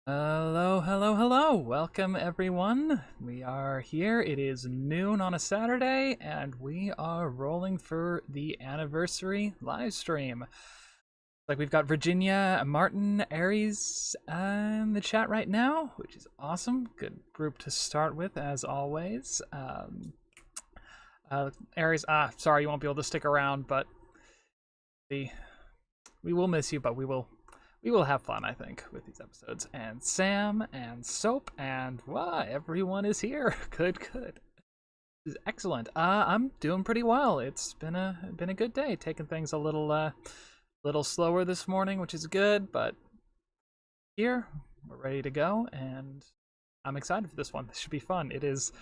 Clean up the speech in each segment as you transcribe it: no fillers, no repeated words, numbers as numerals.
Hello, hello, hello. Welcome, everyone. We are here. It is noon on a Saturday, and we are rolling for the anniversary live stream. Like, we've got Virginia, Martin, Aries in the chat right now, which is awesome. Good group to start with, as always. Aries, sorry you won't be able to stick around, but we will miss you, but we will have fun, I think, with these episodes. And Sam and Soap and everyone is here. Good. This is excellent. I'm doing pretty well. It's been a good day. Taking things a little slower this morning, which is good. But here we're ready to go, and I'm excited for this one. This should be fun. It is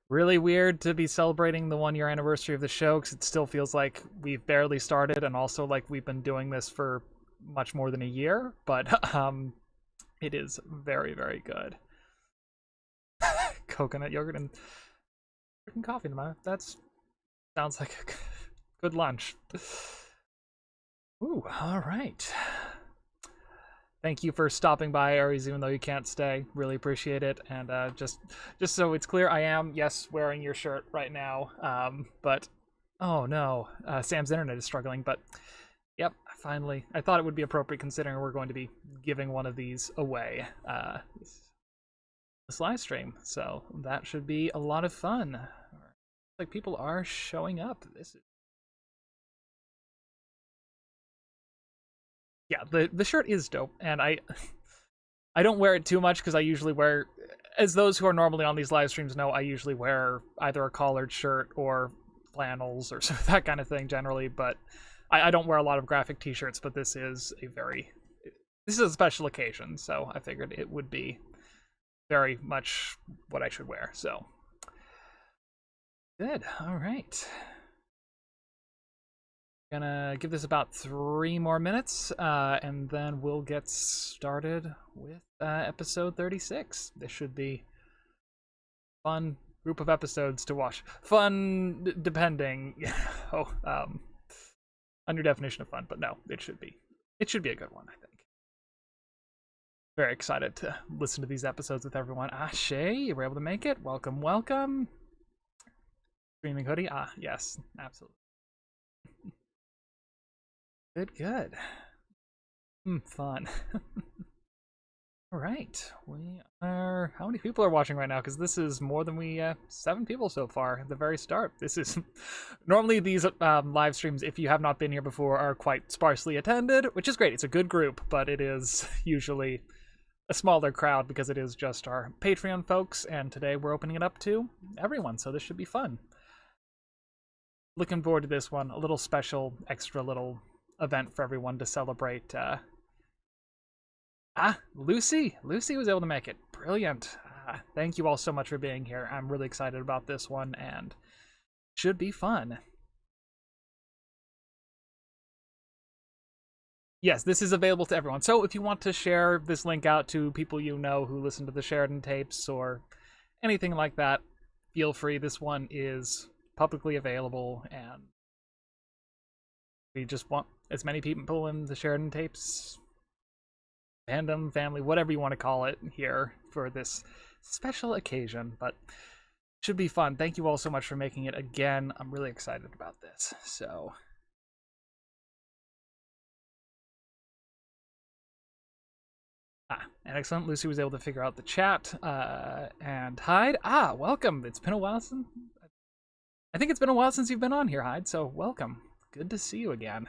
really weird to be celebrating the 1 year anniversary of the show because it still feels like we've barely started, and also like we've been doing this for much more than a year, but it is very, very good. Coconut yogurt and freaking coffee in my mouth. That sounds like a good lunch. Ooh, all right. Thank you for stopping by, Aries, even though you can't stay. Really appreciate it. And just so it's clear, I am, yes, wearing your shirt right now. But oh no, Sam's internet is struggling. But yep, finally. I thought it would be appropriate considering we're going to be giving one of these away this live stream. So that should be a lot of fun. Like, people are showing up. Yeah, the shirt is dope, and I don't wear it too much because I usually wear, as those who are normally on these live streams know, I usually wear either a collared shirt or flannels or that kind of thing generally, but I don't wear a lot of graphic t-shirts, but this is a special occasion, so I figured it would be very much what I should wear. So good. All right, gonna give this about 3 more minutes, and then we'll get started with episode 36. This should be a fun group of episodes to watch. Fun depending on your definition of fun, but no, it should be a good one, I think. Very excited to listen to these episodes with everyone. Shay, you were able to make it. Welcome. Streaming hoodie. Yes, absolutely. Good. Fun. All right, how many people are watching right now? Because this is more than 7 people so far at the very start. This is normally these live streams, if you have not been here before, are quite sparsely attended, which is great. It's a good group, but it is usually a smaller crowd because it is just our Patreon folks, and today we're opening it up to everyone, so this should be fun. Looking forward to this one. A little special, extra little event for everyone to celebrate. Lucy was able to make it. Brilliant. Thank you all so much for being here. I'm really excited about this one, and should be fun. Yes, this is available to everyone. So if you want to share this link out to people you know who listen to the Sheridan tapes or anything like that, feel free. This one is publicly available, and we just want as many people in the Sheridan tapes, fandom, family, whatever you want to call it, here for this special occasion, but should be fun. Thank you all so much for making it again. I'm really excited about this. So and excellent. Lucy was able to figure out the chat. And Hyde, welcome. It's been a while since you've been on here, Hyde, so welcome. Good to see you again.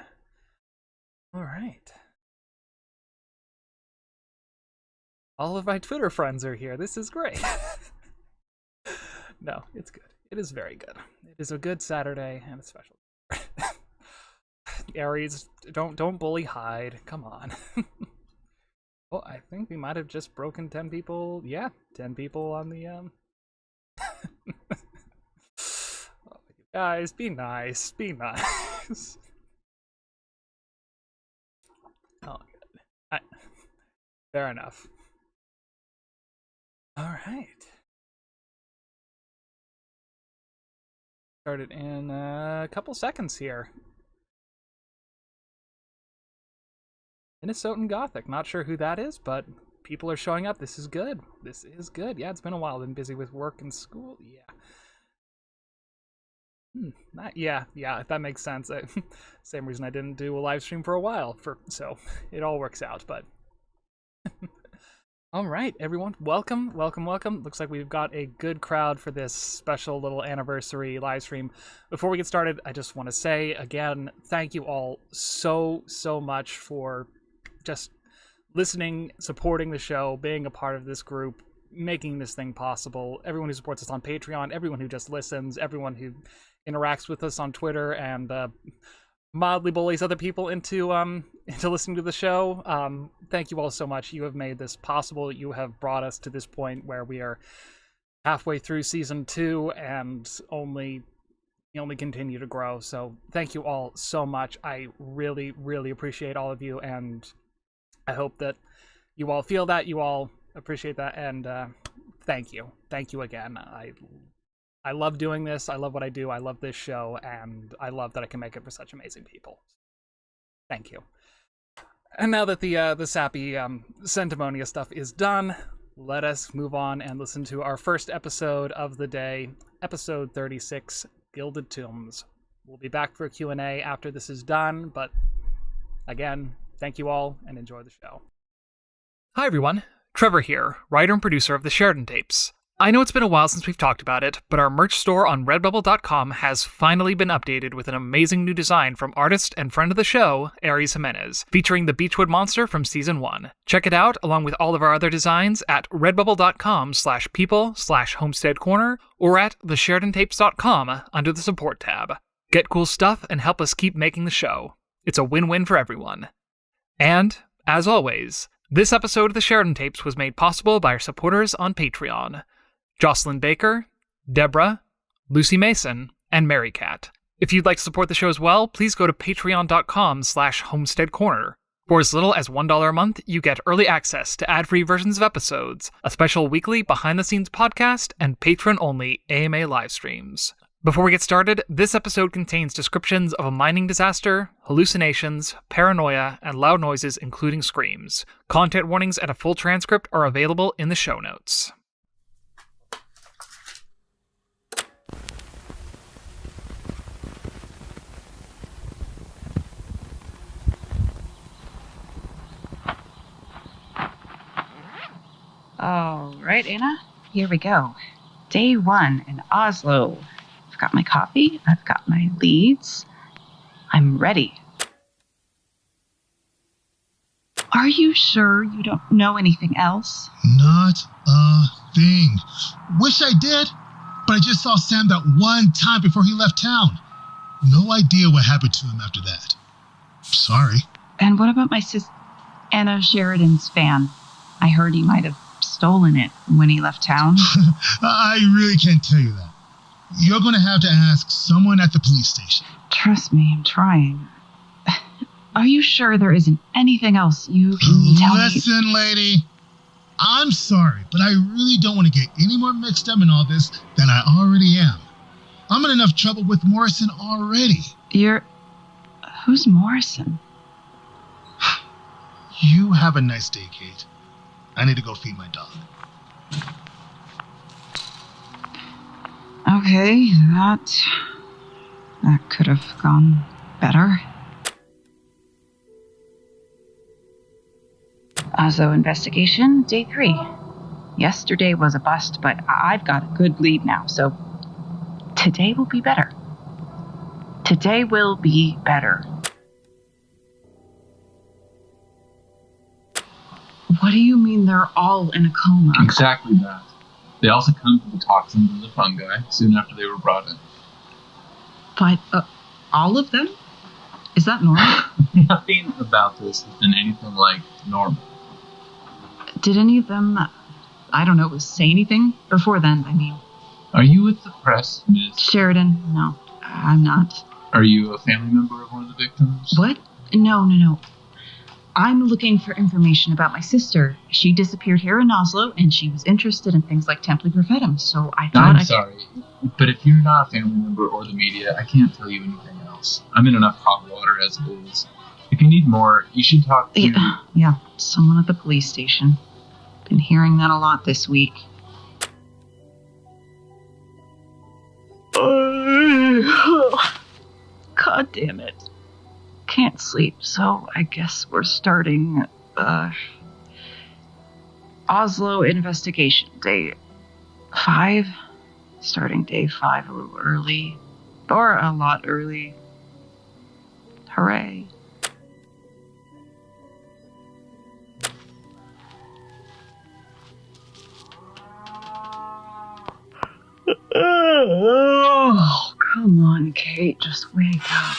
All right. All of my Twitter friends are here. This is great. No, it's good. It is very good. It is a good Saturday and a special. Aries, don't bully Hyde. Come on. Well, I think we might have just broken 10 people. Yeah, 10 people on the Oh, you guys, be nice. Be nice. Oh, good. Fair enough. All right. Started in a couple seconds here. Minnesotan Gothic. Not sure who that is, but people are showing up. This is good. This is good. Yeah, it's been a while. Been busy with work and school. Yeah. Yeah, that makes sense. Same reason I didn't do a live stream for a while. So it all works out. But all right, everyone, welcome. Looks like we've got a good crowd for this special little anniversary live stream. Before we get started, I just want to say again, thank you all so much for just listening, supporting the show, being a part of this group, making this thing possible. Everyone who supports us on Patreon, everyone who just listens, everyone who interacts with us on Twitter and mildly bullies other people into listening to the show. Thank you all so much. You have made this possible. You have brought us to this point where we are halfway through season 2 and only continue to grow. So thank you all so much. I really appreciate all of you, and I hope that you all feel that, you all appreciate that, and thank you again. I love doing this. I love what I do. I love this show, and I love that I can make it for such amazing people. Thank you. And now that the sappy Sentimonia stuff is done, let us move on and listen to our first episode of the day, episode 36, Gilded Tombs. We'll be back for a Q&A after this is done, but again, thank you all, and enjoy the show. Hi everyone, Trevor here, writer and producer of the Sheridan tapes. I know it's been a while since we've talked about it, but our merch store on redbubble.com has finally been updated with an amazing new design from artist and friend of the show, Aries Jimenez, featuring the Beechwood Monster from Season 1. Check it out, along with all of our other designs, at redbubble.com/people/homestead corner or at thesheridantapes.com under the support tab. Get cool stuff and help us keep making the show. It's a win-win for everyone. And, as always, this episode of the Sheridan Tapes was made possible by our supporters on Patreon: Jocelyn Baker, Deborah, Lucy Mason, and Mary Cat. If you'd like to support the show as well, please go to patreon.com/homestead corner. For as little as $1 a month, you get early access to ad-free versions of episodes, a special weekly behind-the-scenes podcast, and patron-only AMA live streams. Before we get started, this episode contains descriptions of a mining disaster, hallucinations, paranoia, and loud noises including screams. Content warnings and a full transcript are available in the show notes. All right, Anna, here we go. Day 1 in Oslo. I've got my coffee, I've got my leads. I'm ready. Are you sure you don't know anything else? Not a thing. Wish I did, but I just saw Sam that one time before he left town. No idea what happened to him after that. Sorry. And what about my sis Anna Sheridan's fan? I heard he might have stolen it when he left town. I really can't tell you that. You're going to have to ask someone at the police station. Trust me, I'm trying. Are you sure there isn't anything else you can tell me? Listen, lady, I'm sorry, but I really don't want to get any more mixed up in all this than I already am. I'm in enough trouble with Morrison already. Who's Morrison? You have a nice day, Kate. I need to go feed my dog. Okay, that could have gone better. Oslo investigation, day 3. Yesterday was a bust, but I've got a good lead now, so today will be better. Today will be better. What do you mean they're all in a coma? Exactly that. They also come from the toxins of the fungi soon after they were brought in. But all of them? Is that normal? Nothing about this has been anything like normal. Did any of them, say anything before then? I mean... Are you with the press, Miss? Sheridan? No, I'm not. Are you a family member of one of the victims? What? No. I'm looking for information about my sister. She disappeared here in Oslo, and she was interested in things like Templi Perfetum, so I thought I'm sorry, but if you're not a family member or the media, I can't tell you anything else. I'm in enough hot water as it is. If you need more, you should talk to... Yeah, someone at the police station. Been hearing that a lot this week. God damn it. Can't sleep, so I guess we're starting, Oslo investigation day 5. Starting day 5 a little early. Or a lot early. Hooray. Oh, come on, Kate. Just wake up.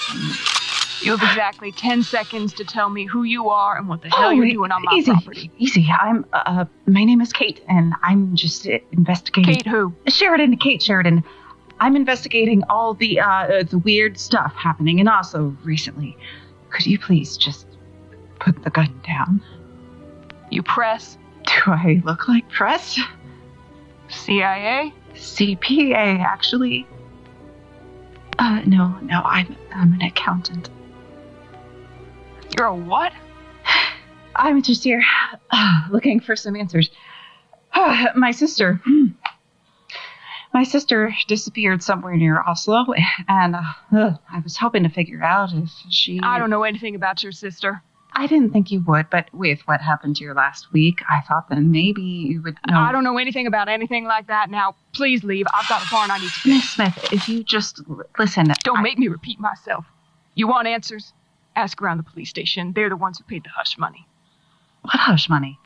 You have exactly 10 seconds to tell me who you are and what the hell you're doing on my property. Easy. My name is Kate, and I'm just investigating. Kate who? Kate Sheridan. I'm investigating all the weird stuff happening in Oslo recently. Could you please just put the gun down? You press? Do I look like press? CIA? CPA, actually. No, I'm an accountant. You're a what? I'm just here looking for some answers. My sister disappeared somewhere near Oslo, and I was hoping to figure out if she... I don't know anything about your sister. I didn't think you would, but with what happened to you last week, I thought that maybe you would know. I don't know anything about anything like that. Now, please leave. I've got a barn I need to Miss Smith, if you just listen... Don't make me repeat myself. You want answers? Ask around the police station. They're the ones who paid the hush money. What hush money?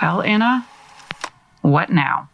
Well, Anna, what now?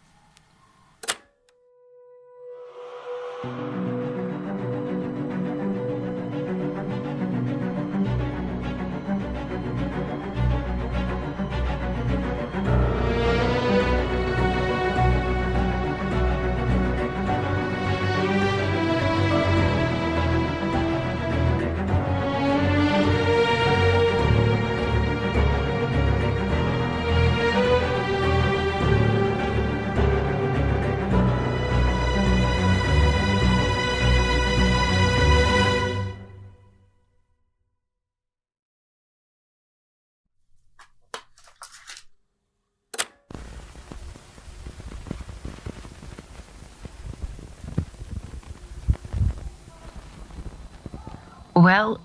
Well,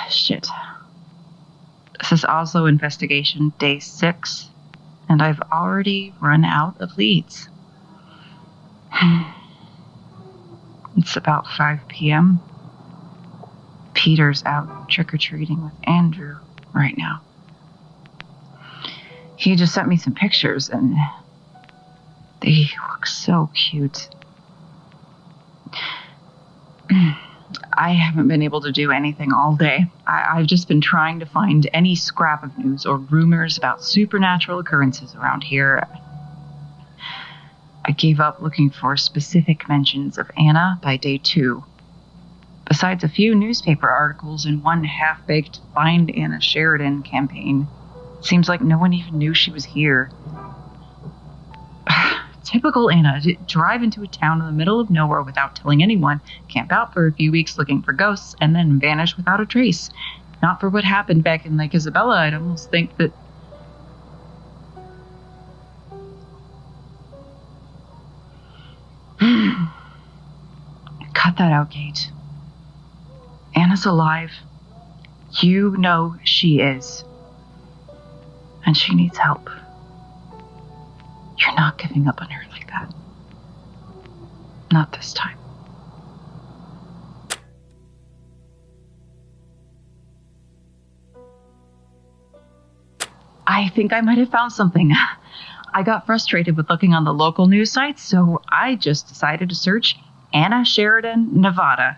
shit. This is Oslo investigation day 6, and I've already run out of leads. It's about 5 p.m. Peter's out trick-or-treating with Andrew right now. He just sent me some pictures, and they look so cute. I haven't been able to do anything all day. I've just been trying to find any scrap of news or rumors about supernatural occurrences around here. I gave up looking for specific mentions of Anna by day 2. Besides a few newspaper articles and one half-baked Find Anna Sheridan campaign, it seems like no one even knew she was here. Typical Anna, to drive into a town in the middle of nowhere without telling anyone, camp out for a few weeks looking for ghosts, and then vanish without a trace. Not for what happened back in Lake Isabella, I'd almost think that... Cut that out, Kate. Anna's alive. You know she is. And she needs help. You're not giving up on her like that. Not this time. I think I might have found something. I got frustrated with looking on the local news sites, so I just decided to search Anna Sheridan, Nevada.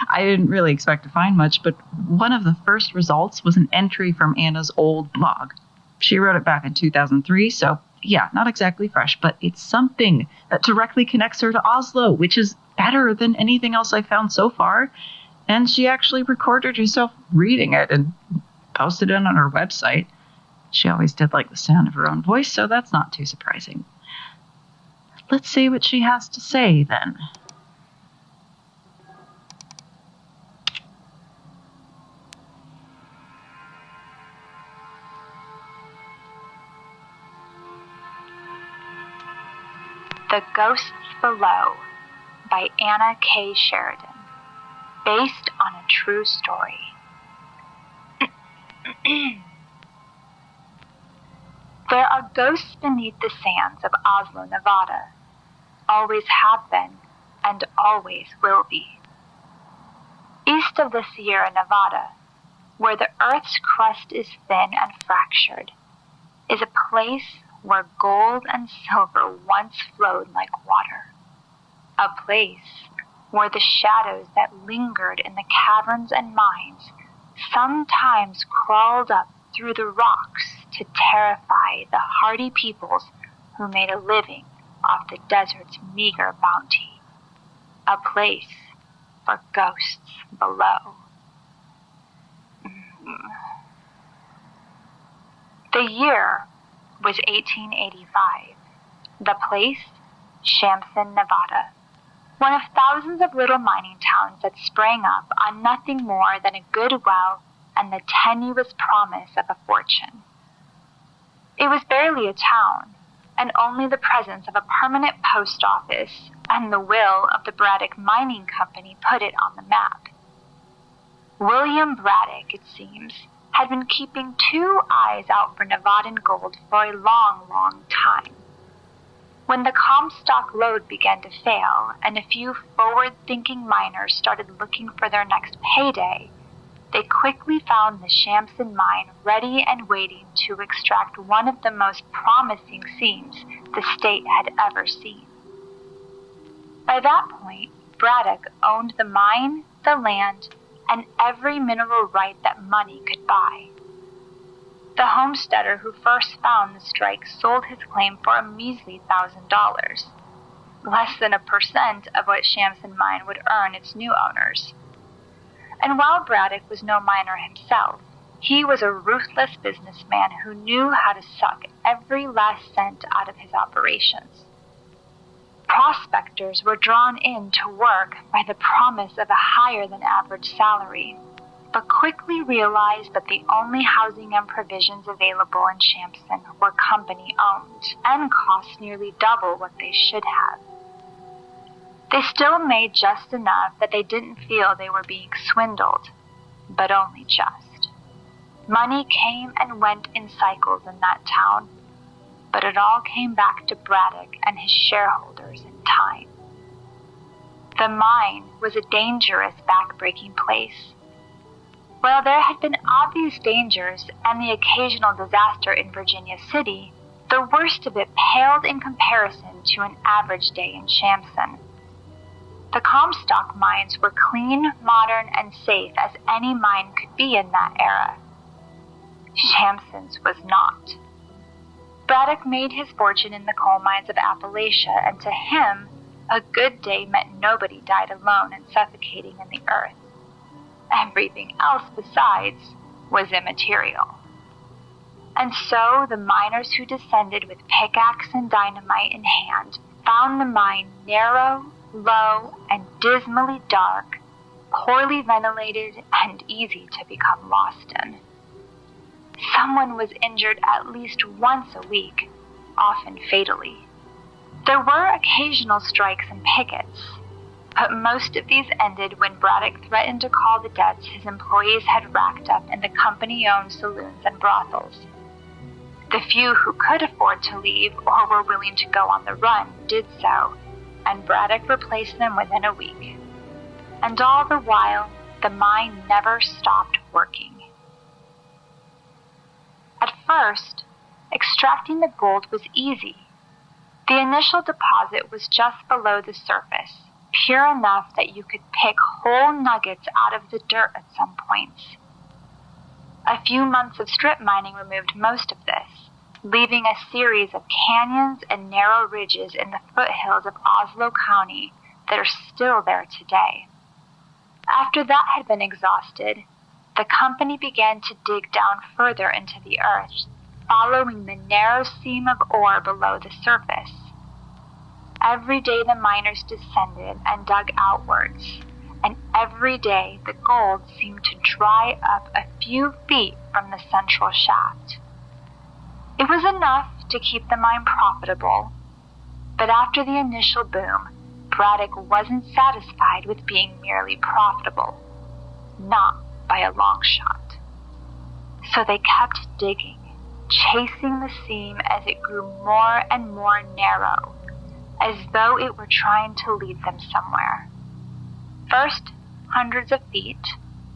I didn't really expect to find much, but one of the first results was an entry from Anna's old blog. She wrote it back in 2003, so yeah, not exactly fresh, but it's something that directly connects her to Oslo, which is better than anything else I've found so far. And she actually recorded herself reading it and posted it on her website. She always did like the sound of her own voice, so that's not too surprising. Let's see what she has to say, then. The Ghosts Below by Anna K. Sheridan, based on a true story. There are ghosts beneath the sands of Oslo, Nevada. Always have been, and always will be. East of the Sierra Nevada, where the Earth's crust is thin and fractured, is a place where gold and silver once flowed like water. A place where the shadows that lingered in the caverns and mines sometimes crawled up through the rocks to terrify the hardy peoples who made a living off the desert's meager bounty. A place for ghosts below. The year was 1885. The place, Shamsin, Nevada. One of thousands of little mining towns that sprang up on nothing more than a good well and the tenuous promise of a fortune. It was barely a town, and only the presence of a permanent post office and the will of the Braddock Mining Company put it on the map. William Braddock, it seems, had been keeping two eyes out for Nevadan gold for a long, long time. When the Comstock lode began to fail and a few forward-thinking miners started looking for their next payday, they quickly found the Shamsin mine ready and waiting to extract one of the most promising seams the state had ever seen. By that point, Braddock owned the mine, the land, and every mineral right that money could buy. The homesteader who first found the strike sold his claim for a measly $1,000, less than 1% of what Shamsin mine would earn its new owners. And while Braddock was no miner himself, he was a ruthless businessman who knew how to suck every last cent out of his operations. Prospectors were drawn in to work by the promise of a higher-than-average salary, but quickly realized that the only housing and provisions available in Shamsin were company-owned and cost nearly double what they should have. They still made just enough that they didn't feel they were being swindled, but only just. Money came and went in cycles in that town, but it all came back to Braddock and his shareholders in time. The mine was a dangerous, back-breaking place. While there had been obvious dangers and the occasional disaster in Virginia City, the worst of it paled in comparison to an average day in Shamsin. The Comstock mines were clean, modern, and safe as any mine could be in that era. Shamsin's was not. Braddock made his fortune in the coal mines of Appalachia, and to him, a good day meant nobody died alone and suffocating in the earth. Everything else besides was immaterial. And so the miners who descended with pickaxe and dynamite in hand found the mine narrow, low, and dismally dark, poorly ventilated, and easy to become lost in. Someone was injured at least once a week, often fatally. There were occasional strikes and pickets, but most of these ended when Braddock threatened to call the debts his employees had racked up in the company-owned saloons and brothels. The few who could afford to leave or were willing to go on the run did so, and Braddock replaced them within a week. And all the while, the mine never stopped working. At first, extracting the gold was easy. The initial deposit was just below the surface, pure enough that you could pick whole nuggets out of the dirt at some points. A few months of strip mining removed most of this, leaving a series of canyons and narrow ridges in the foothills of Oslo County that are still there today. After that had been exhausted, the company began to dig down further into the earth, following the narrow seam of ore below the surface. Every day the miners descended and dug outwards, and every day the gold seemed to dry up a few feet from the central shaft. It was enough to keep the mine profitable, But after the initial boom, Braddock wasn't satisfied with being merely profitable. Not by a long shot. So they kept digging, chasing the seam as it grew more and more narrow, as though it were trying to lead them somewhere. First, hundreds of feet,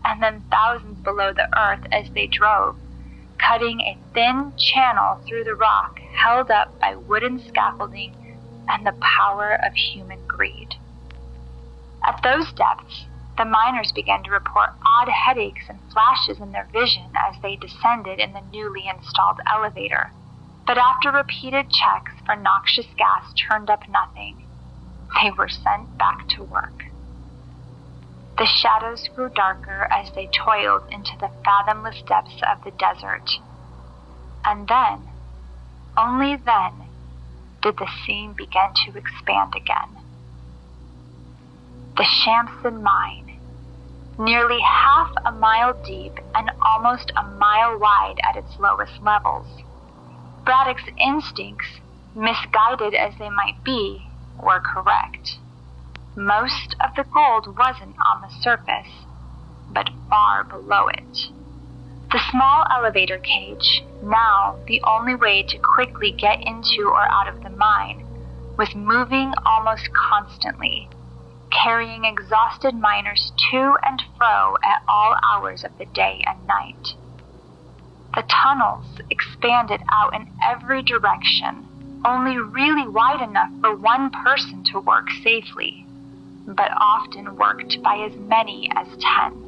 and then thousands below the earth as they drove, cutting a thin channel through the rock held up by wooden scaffolding and the power of human greed. At those depths, the miners began to report odd headaches and flashes in their vision as they descended in the newly installed elevator. But after repeated checks for noxious gas turned up nothing, they were sent back to work. The shadows grew darker as they toiled into the fathomless depths of the desert. And then, only then, did the seam begin to expand again. The Shamson mine, nearly half a mile deep and almost a mile wide at its lowest levels. Braddock's instincts, misguided as they might be, were correct. Most of the gold wasn't on the surface, but far below it. The small elevator cage, now the only way to quickly get into or out of the mine, was moving almost constantly, carrying exhausted miners to and fro at all hours of the day and night. The tunnels expanded out in every direction, only really wide enough for one person to work safely, but often worked by as many as 10.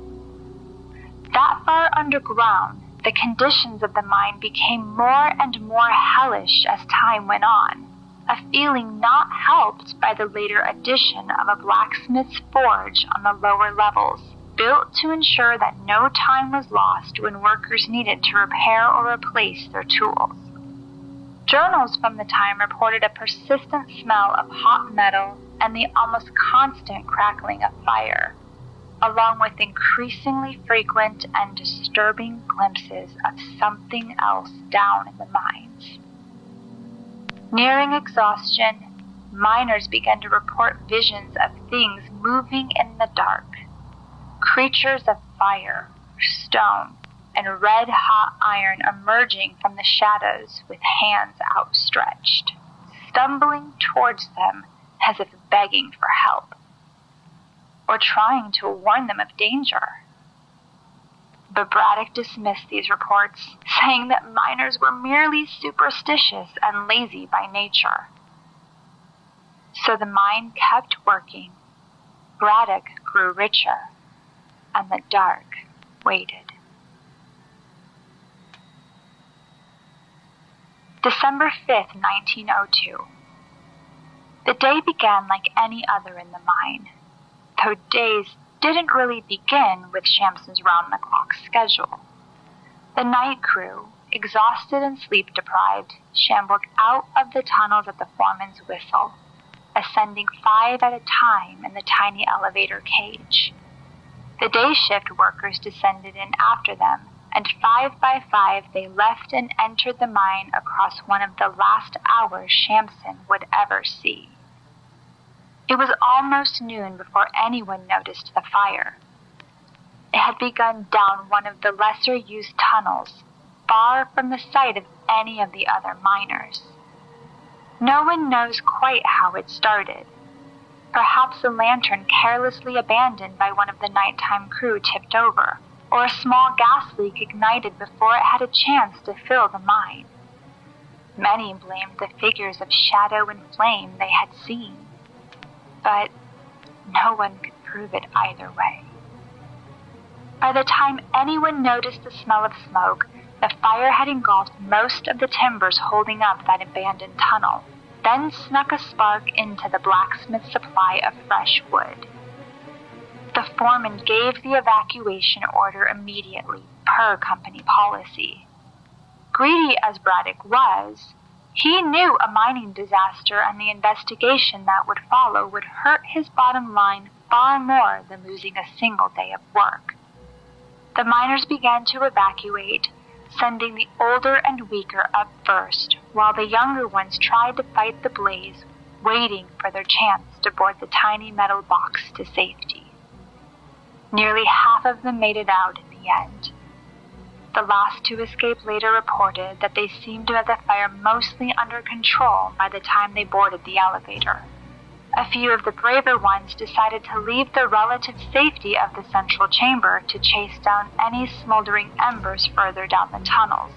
That far underground, the conditions of the mine became more and more hellish as time went on, a feeling not helped by the later addition of a blacksmith's forge on the lower levels, built to ensure that no time was lost when workers needed to repair or replace their tools. Journals from the time reported a persistent smell of hot metal and the almost constant crackling of fire, along with increasingly frequent and disturbing glimpses of something else down in the mines. Nearing exhaustion, miners began to report visions of things moving in the dark, creatures of fire, stone, and red-hot iron emerging from the shadows with hands outstretched, stumbling towards them as if begging for help, or trying to warn them of danger. But Braddock dismissed these reports, saying that miners were merely superstitious and lazy by nature. So the mine kept working, Braddock grew richer, and the dark waited. December 5th, 1902. The day began like any other in the mine, though days didn't really begin with Shamson's round-the-clock schedule. The night crew, exhausted and sleep-deprived, shambled out of the tunnels at the foreman's whistle, ascending 5 at a time in the tiny elevator cage. The day shift workers descended in after them, and 5 by 5 they left and entered the mine across one of the last hours Shamson would ever see. It was almost noon before anyone noticed the fire. It had begun down one of the lesser-used tunnels, far from the sight of any of the other miners. No one knows quite how it started. Perhaps a lantern carelessly abandoned by one of the nighttime crew tipped over, or a small gas leak ignited before it had a chance to fill the mine. Many blamed the figures of shadow and flame they had seen, but no one could prove it either way. By the time anyone noticed the smell of smoke, the fire had engulfed most of the timbers holding up that abandoned tunnel, then snuck a spark into the blacksmith's supply of fresh wood. The foreman gave the evacuation order immediately, per company policy. Greedy as Braddock was, he knew a mining disaster and the investigation that would follow would hurt his bottom line far more than losing a single day of work. The miners began to evacuate, sending the older and weaker up first, while the younger ones tried to fight the blaze waiting for their chance to board the tiny metal box to safety. Nearly half of them made it out in the end. The last to escape later reported that they seemed to have the fire mostly under control by the time they boarded the elevator. A few of the braver ones decided to leave the relative safety of the central chamber to chase down any smoldering embers further down the tunnels.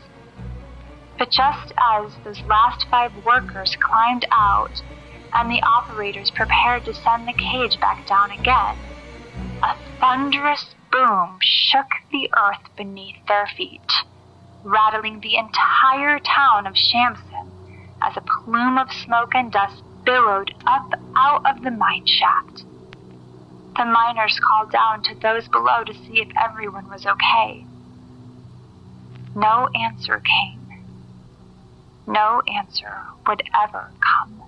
But just as those last 5 workers climbed out and the operators prepared to send the cage back down again, a thunderous boom shook the earth beneath their feet, rattling the entire town of Shamson as a plume of smoke and dust billowed up out of the mine shaft. The miners called down to those below to see if everyone was okay. No answer came. No answer would ever come.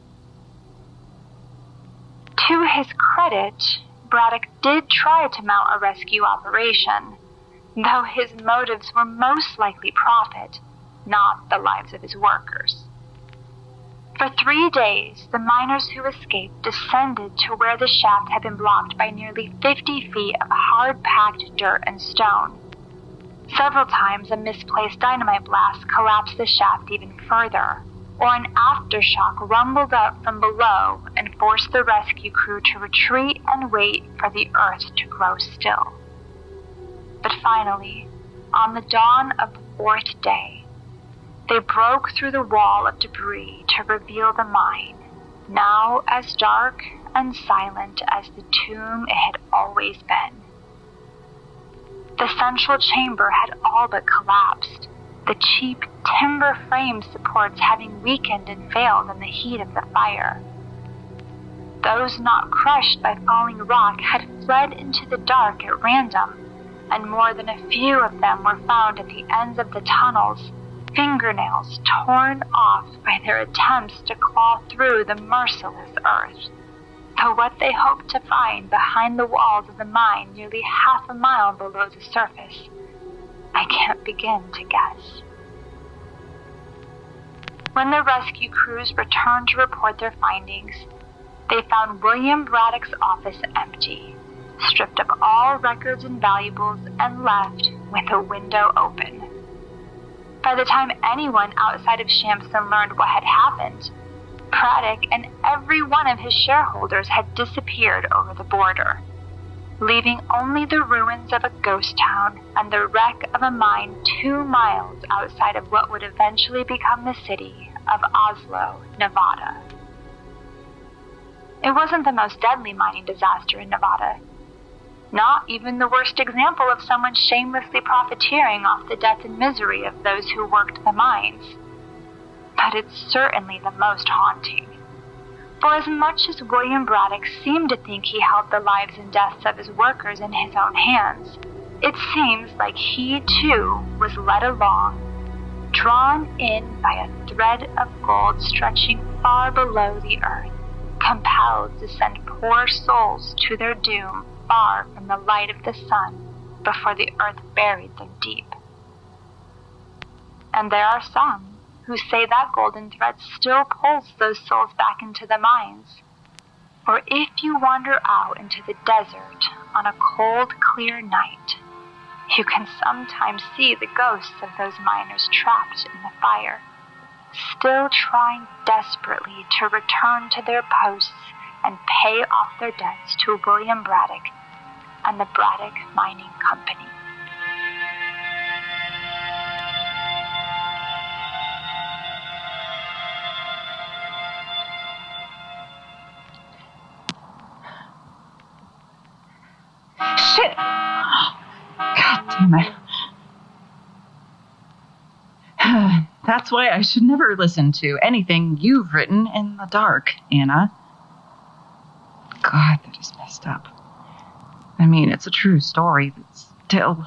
To his credit, Braddock did try to mount a rescue operation, though his motives were most likely profit, not the lives of his workers. For 3 days, the miners who escaped descended to where the shaft had been blocked by nearly 50 feet of hard-packed dirt and stone. Several times, a misplaced dynamite blast collapsed the shaft even further, or an aftershock rumbled up from below and forced the rescue crew to retreat and wait for the earth to grow still. But finally, on the dawn of the 4th day, they broke through the wall of debris to reveal the mine, now as dark and silent as the tomb it had always been. The central chamber had all but collapsed, the cheap timber frame supports having weakened and failed in the heat of the fire. Those not crushed by falling rock had fled into the dark at random, and more than a few of them were found at the ends of the tunnels, fingernails torn off by their attempts to claw through the merciless earth. Though what they hoped to find behind the walls of the mine nearly half a mile below the surface, I can't begin to guess. When the rescue crews returned to report their findings, they found William Braddock's office empty, stripped of all records and valuables, and left with a window open. By the time anyone outside of Shamson learned what had happened, Braddock and every one of his shareholders had disappeared over the border, leaving only the ruins of a ghost town and the wreck of a mine 2 miles outside of what would eventually become the city of Oslo, Nevada. It wasn't the most deadly mining disaster in Nevada. Not even the worst example of someone shamelessly profiteering off the death and misery of those who worked the mines. But it's certainly the most haunting. For as much as William Braddock seemed to think he held the lives and deaths of his workers in his own hands, it seems like he too was led along, drawn in by a thread of gold stretching far below the earth, compelled to send poor souls to their doom far from the light of the sun before the earth buried them deep. And there are some who say that golden thread still pulls those souls back into the mines. Or if you wander out into the desert on a cold, clear night, you can sometimes see the ghosts of those miners trapped in the fire, still trying desperately to return to their posts and pay off their debts to William Braddock and the Braddock Mining Company. Shit! God damn it. That's why I should never listen to anything you've written in the dark, Anna. God, that is messed up. I mean, it's a true story, but still,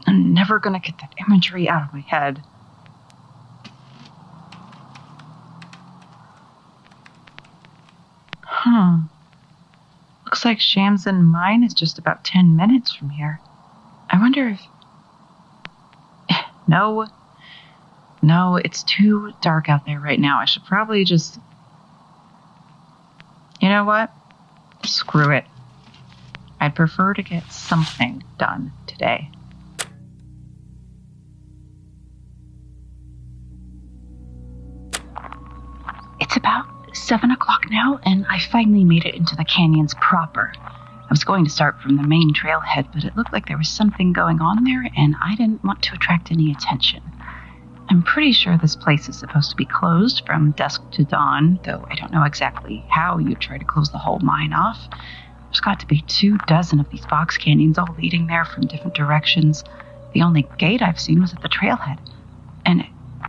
I'm never gonna get that imagery out of my head. Looks like Shamson Mine is just about 10 minutes from here. I wonder if... No, it's too dark out there right now. I should probably just You know what? Screw it. I'd prefer to get something done today. It's about 7 o'clock now, and I finally made it into the canyons proper. I was going to start from the main trailhead, but it looked like there was something going on there, and I didn't want to attract any attention. I'm pretty sure this place is supposed to be closed from dusk to dawn, though I don't know exactly how you'd try to close the whole mine off. There's got to be 24 of these box canyons all leading there from different directions. The only gate I've seen was at the trailhead. And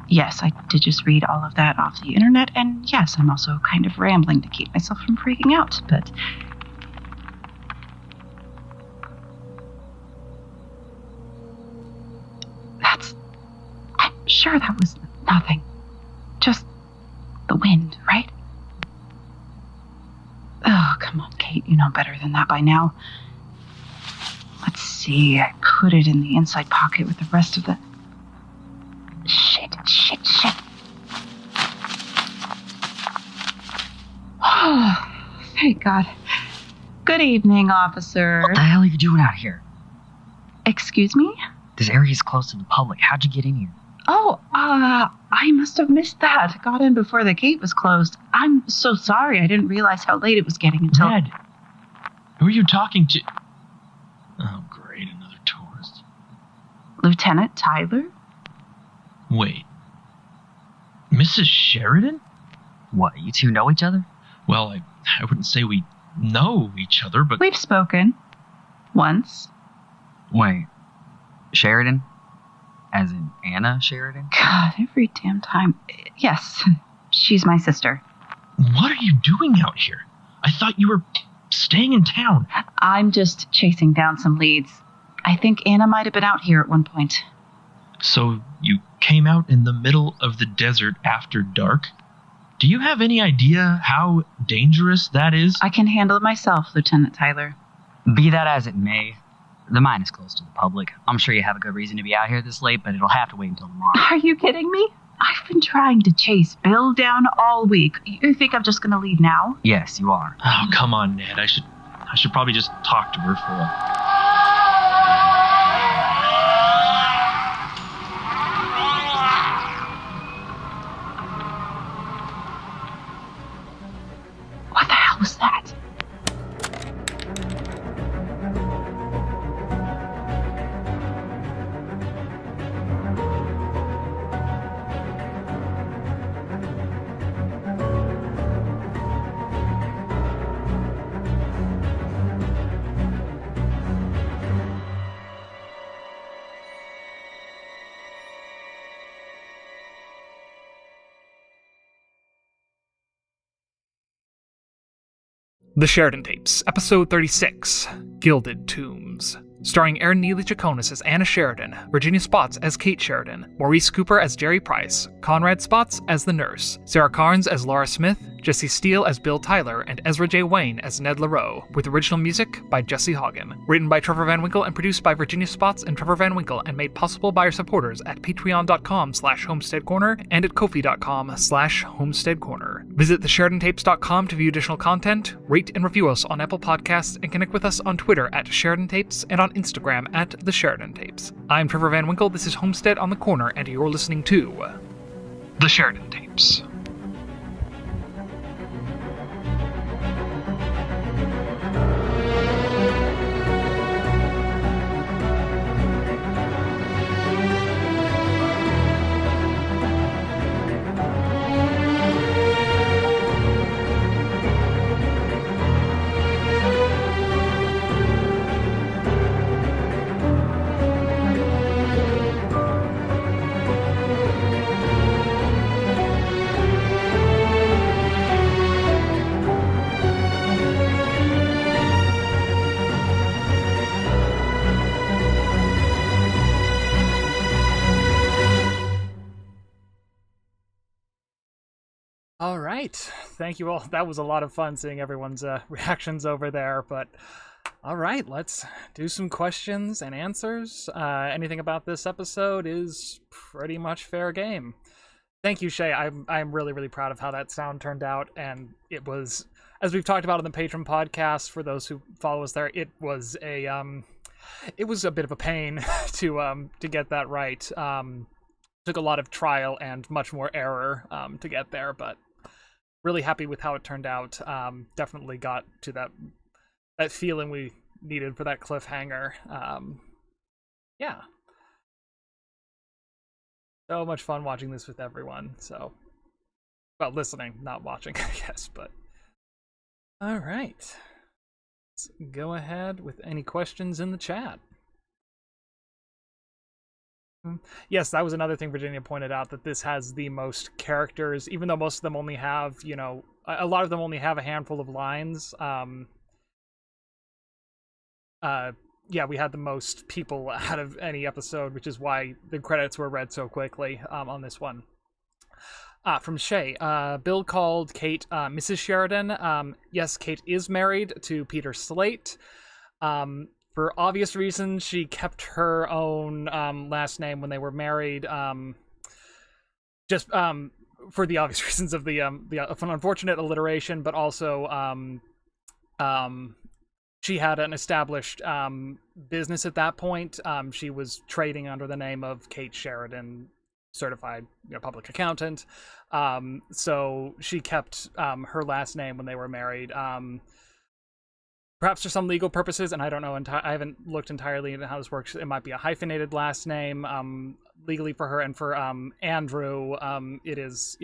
yes, I did just read all of that off the internet, and yes, I'm also kind of rambling to keep myself from freaking out, but... I'm sure that was nothing. Just the wind, right? Oh, come on, Kate, you know better than that by now. Let's see, I put it in the inside pocket with the rest of the... Shit. Oh, thank God. Good evening, officer. What the hell are you doing out here? Excuse me? This area is closed to the public. How'd you get in here? Oh, I must have missed that. Got in before the gate was closed. I'm so sorry. I didn't realize how late it was getting until... Ned, who are you talking to? Oh, great, another tourist. Lieutenant Tyler? Wait, Mrs. Sheridan? What, you two know each other? Well, I wouldn't say we know each other, but... We've spoken. Once. Wait, Sheridan? As in Anna Sheridan? God, every damn time. Yes, she's my sister. What are you doing out here? I thought you were staying in town. I'm just chasing down some leads. I think Anna might have been out here at one point. So you came out in the middle of the desert after dark? Do you have any idea how dangerous that is? I can handle it myself, Lieutenant Tyler. Be that as it may, the mine is closed to the public. I'm sure you have a good reason to be out here this late, but it'll have to wait until tomorrow. Are you kidding me? I've been trying to chase Bill down all week. You think I'm just going to leave now? Yes, you are. Oh, come on, Ned. I should probably just talk to her for a... What the hell was that? The Sheridan Tapes, Episode 36, Gilded Tombs. Starring Erin Neely Chaconis as Anna Sheridan, Virginia Spots as Kate Sheridan, Maurice Cooper as Jerry Price, Conrad Spots as the nurse, Sarah Carnes as Laura Smith, Jesse Steele as Bill Tyler, and Ezra J. Wayne as Ned LaRoe, with original music by Jesse Hagen. Written by Trevor Van Winkle and produced by Virginia Spots and Trevor Van Winkle, and made possible by our supporters at patreon.com/homesteadcorner and at ko-fi.com/homesteadcorner. Visit thesheridantapes.com to view additional content, rate and review us on Apple Podcasts, and connect with us on Twitter at Sheridan Tapes and on Instagram at The Sheridan Tapes. I'm Trevor Van Winkle, this is Homestead on the Corner, and you're listening to The Sheridan Tapes. All right. Thank you all. That was a lot of fun seeing everyone's reactions over there. But all right, let's do some questions and answers. Anything about this episode is pretty much fair game. Thank you, Shay. I'm really, really proud of how that sound turned out, and it was, as we've talked about on the Patreon podcast, for those who follow us there, it was a bit of a pain to get that right. Took a lot of trial and much more error to get there, but really happy with how it turned out. Definitely got to that feeling we needed for that cliffhanger. Yeah. So much fun watching this with everyone. So, well, listening, not watching, I guess, but. All right. Let's go ahead with any questions in the chat. Yes, that was another thing Virginia pointed out, that this has the most characters, even though most of them only have, a lot of them only have a handful of lines. Yeah, we had the most people out of any episode, which is why the credits were read so quickly on this one. From Shay, Bill called Kate Mrs. Sheridan. Yes, Kate is married to Peter Slate. For obvious reasons, she kept her own last name when they were married. Just for the obvious reasons of the unfortunate alliteration, but also she had an established business at that point. She was trading under the name of Kate Sheridan, certified public accountant. So she kept her last name when they were married. Perhaps for some legal purposes, and I don't know. I haven't looked entirely into how this works. It might be a hyphenated last name legally for her, and for Andrew, it is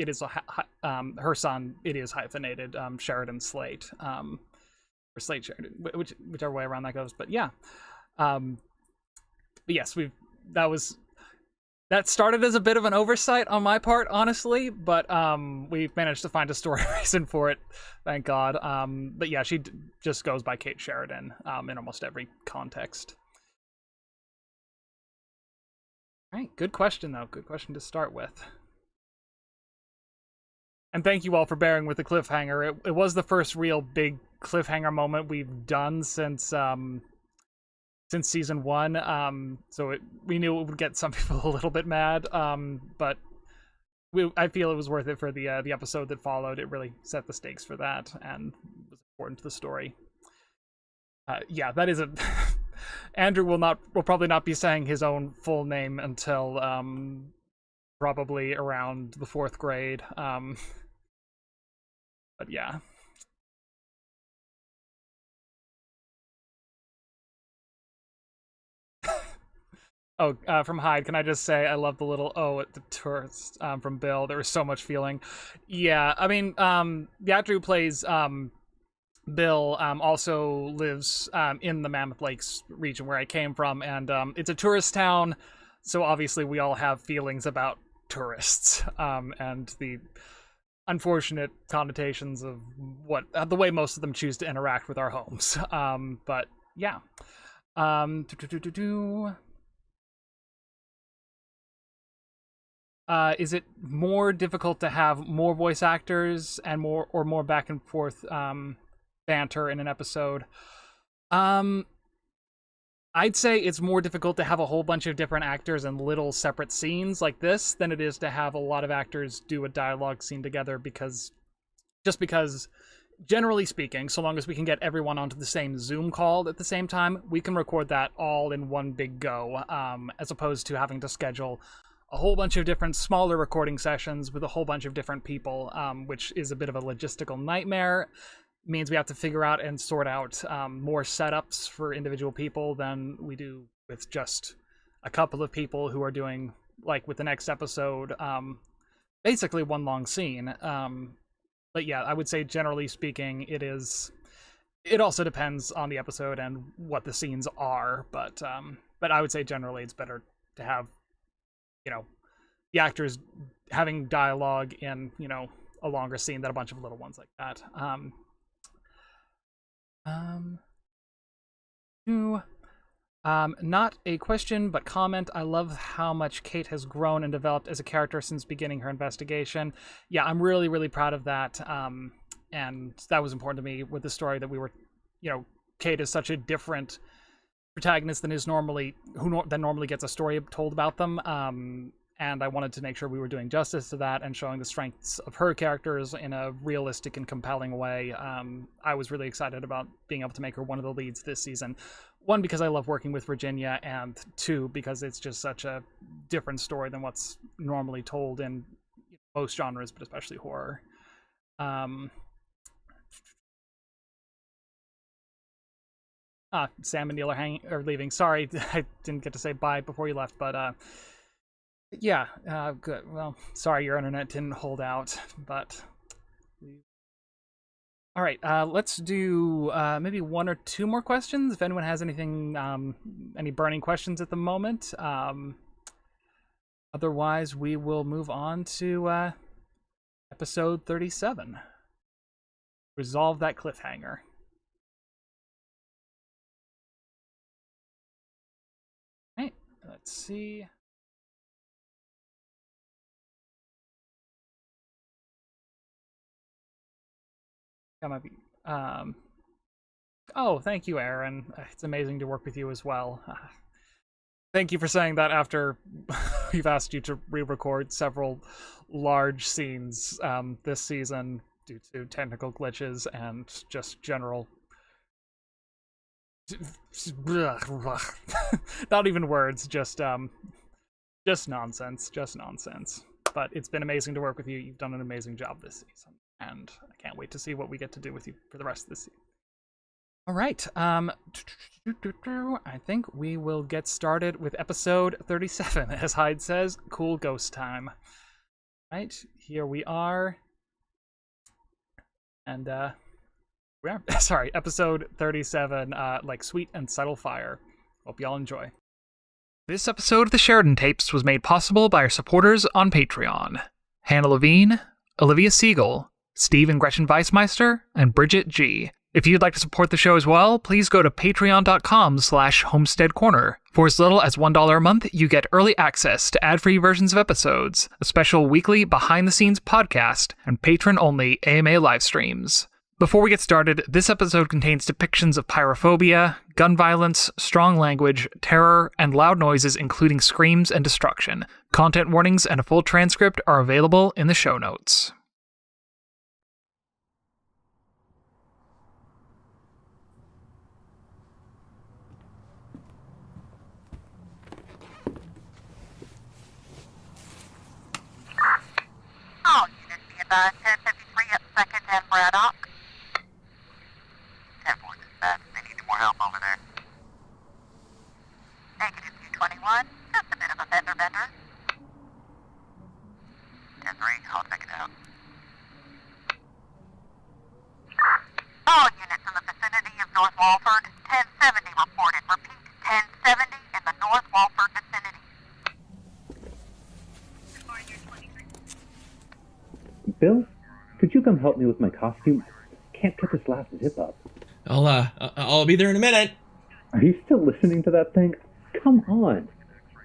her son. It is hyphenated, Sheridan Slate. Or Slate Sheridan, whichever way around that goes. But yeah, but yes, that started as a bit of an oversight on my part, honestly, but we've managed to find a story reason for it, thank God. But yeah, she just goes by Kate Sheridan in almost every context. All right, good question though. Good question to start with. And thank you all for bearing with the cliffhanger. It was the first real big cliffhanger moment we've done since season 1. So we knew it would get some people a little bit mad, but I feel it was worth it for the episode that followed. It really set the stakes for that and was important to the story. Yeah, that is a. Andrew will probably not be saying his own full name until probably around the 4th grade. But yeah. Oh, from Hyde, can I just say I love the little "oh" at the tourist from Bill. There was so much feeling. Yeah, I mean, the actor who plays Bill also lives in the Mammoth Lakes region where I came from, and it's a tourist town, so obviously we all have feelings about tourists and the unfortunate connotations of the way most of them choose to interact with our homes. But yeah. Is it more difficult to have more voice actors and more back and forth banter in an episode? I'd say it's more difficult to have a whole bunch of different actors in little separate scenes like this than it is to have a lot of actors do a dialogue scene together, because generally speaking, so long as we can get everyone onto the same Zoom call at the same time, we can record that all in one big go, as opposed to having to schedule a whole bunch of different smaller recording sessions with a whole bunch of different people, which is a bit of a logistical nightmare. It means we have to figure out and sort out more setups for individual people than we do with just a couple of people who are doing, like with the next episode, basically one long scene. But yeah, I would say generally speaking, it also depends on the episode and what the scenes are, but I would say generally it's better to have, the actors having dialogue in, a longer scene than a bunch of little ones like that. Not a question, but comment. I love how much Kate has grown and developed as a character since beginning her investigation. Yeah, I'm really, really proud of that. And that was important to me with the story that we were, Kate is such a different protagonist than normally gets a story told about them. and I wanted to make sure we were doing justice to that and showing the strengths of her characters in a realistic and compelling way. I was really excited about being able to make her one of the leads this season. One, because I love working with Virginia, and two, because it's just such a different story than what's normally told in most genres, but especially horror. Sam and Neil are leaving. Sorry, I didn't get to say bye before you left, but yeah, good. Well, sorry your internet didn't hold out, but... All right, let's do maybe one or two more questions, if anyone has anything, any burning questions at the moment. Otherwise, we will move on to episode 37. Resolve that cliffhanger. All right, let's see. That might be. Oh, thank you, Aaron. It's amazing to work with you as well. Thank you for saying that after we've asked you to re-record several large scenes this season due to technical glitches and just general... Not even words, just nonsense. Just nonsense. But it's been amazing to work with you. You've done an amazing job this season. And I can't wait to see what we get to do with you for the rest of the season. All right. I think we will get started with episode 37. As Hyde says, cool ghost time. Right, here we are. And, we are, sorry, episode 37, like Sweet and Subtle Fire. Hope y'all enjoy. This episode of the Sheridan Tapes was made possible by our supporters on Patreon. Hannah Levine, Olivia Siegel, Steve and Gretchen Weissmeister, and Bridget G. If you'd like to support the show as well, please go to patreon.com/homesteadcorner. For as little as $1 a month, you get early access to ad-free versions of episodes, a special weekly behind-the-scenes podcast, and patron-only AMA live streams. Before we get started, this episode contains depictions of pyrophobia, gun violence, strong language, terror, and loud noises including screams and destruction. Content warnings and a full transcript are available in the show notes. All units be advised, 1053 at 2nd and Braddock. 10-4 dispatch, they need more help over there. Negative 221, just a bit of a fender bender. 10-3, I'll check it out. All units in the vicinity of North Walford, 1070 reported. Repeat, 1070 in the North Walford vicinity. Bill, could you come help me with my costume? Can't get this last zip up. I'll be there in a minute. Are you still listening to that thing? Come on.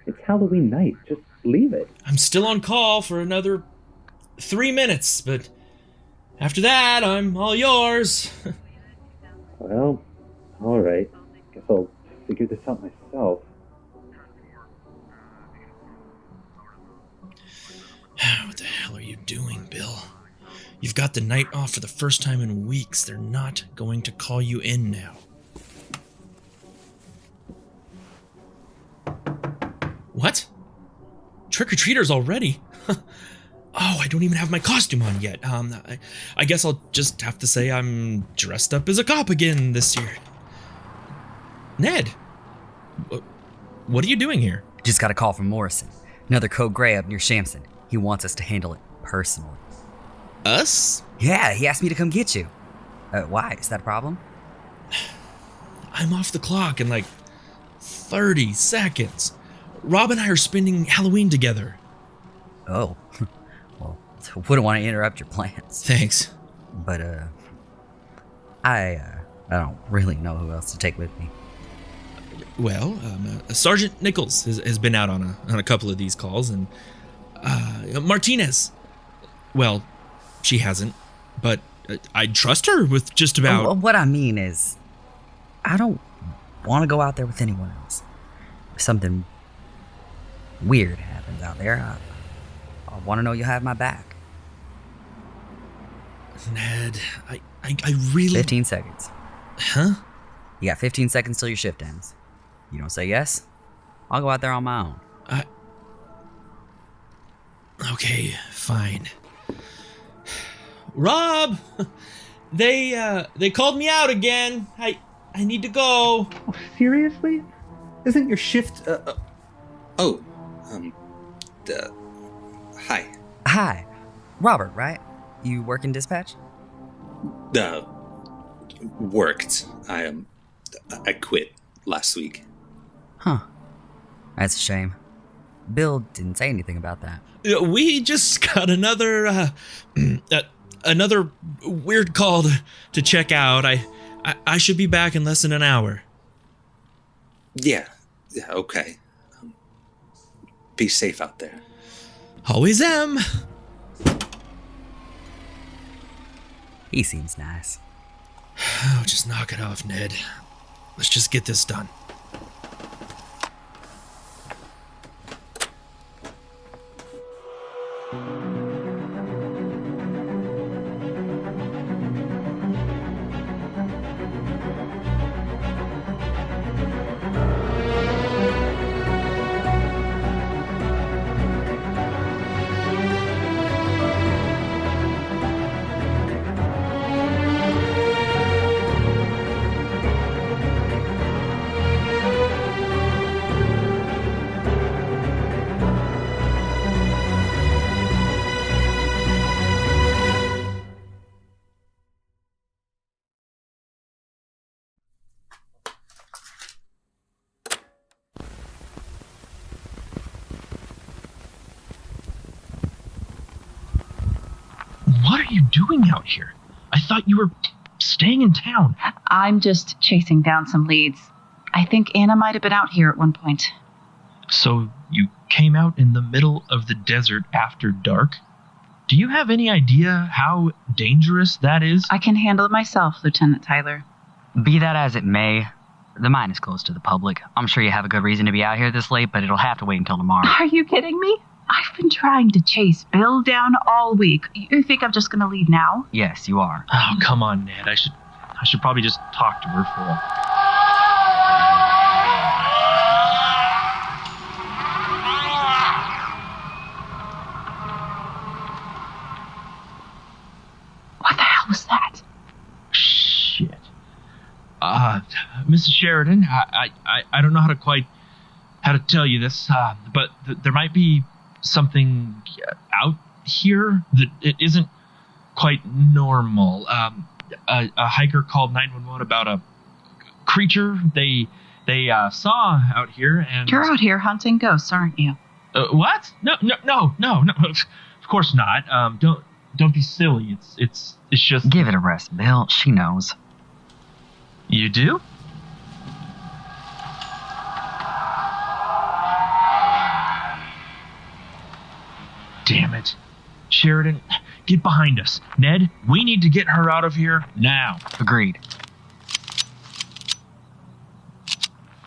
It's Halloween night. Just leave it. I'm still on call for another 3 minutes, but after that, I'm all yours. Well, all right. Guess I'll figure this out myself. What the hell are you doing, Bill? You've got the night off for the first time in weeks. They're not going to call you in now. What? Trick-or-treaters already? Oh, I don't even have my costume on yet. I guess I'll just have to say I'm dressed up as a cop again this year. Ned, what are you doing here? Just got a call from Morrison. Another code gray up near Shamson. He wants us to handle it personally. Us? Yeah, he asked me to come get you. Why? Is that a problem? I'm off the clock in like 30 seconds. Rob and I are spending Halloween together. Oh. Well, wouldn't want to interrupt your plans. Thanks. But, I don't really know who else to take with me. Well, Sergeant Nichols has been out on a couple of these calls, and Martinez. Well, she hasn't, but I'd trust her with just about... What I mean is, I don't want to go out there with anyone else. If something weird happens. happens out there, I want to know you have my back. Ned, I really... 15 seconds. Huh? You got 15 seconds till your shift ends. You don't say yes, I'll go out there on my own. Okay, fine. Rob! They called me out again. I need to go. Oh, seriously? Isn't your shift, Hi. Hi. Robert, right? You work in dispatch? Worked. I quit last week. Huh. That's a shame. Bill didn't say anything about that. We just got another weird call to check out. I should be back in less than an hour. Yeah, okay. Be safe out there. Always am. He seems nice. Oh, just knock it off, Ned. Let's just get this done. What are you doing out here? I thought you were staying in town. I'm just chasing down some leads. I think Anna might have been out here at one point. So you came out in the middle of the desert after dark? Do you have any idea how dangerous that is? I can handle it myself, Lieutenant Tyler. Be that as it may, the mine is closed to the public. I'm sure you have a good reason to be out here this late, but it'll have to wait until tomorrow. Are you kidding me? I've been trying to chase Bill down all week. You think I'm just going to leave now? Yes, you are. Oh, come on, Ned. I should probably just talk to her for a... What the hell was that? Shit. Mrs. Sheridan, I don't know how to tell you this, but there might be something out here that it isn't quite normal. A hiker called 911 about a creature they saw out here, and You're out here hunting ghosts, aren't you? what? No. Of course not. Don't be silly. It's just... Give it a rest, Bill. She knows. You do? Damn it. Sheridan, get behind us. Ned, we need to get her out of here now. Agreed.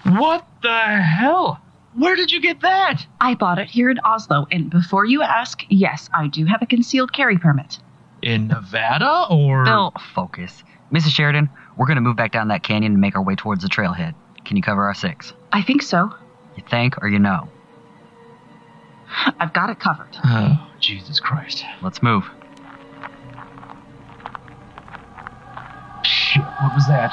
What the hell? Where did you get that? I bought it here in Oslo, and before you ask, yes, I do have a concealed carry permit. In Nevada, or... Bill, focus. Mrs. Sheridan, we're going to move back down that canyon and make our way towards the trailhead. Can you cover our 6? I think so. You think or you know? I've got it covered. Oh, Jesus Christ. Let's move. Shit, what was that?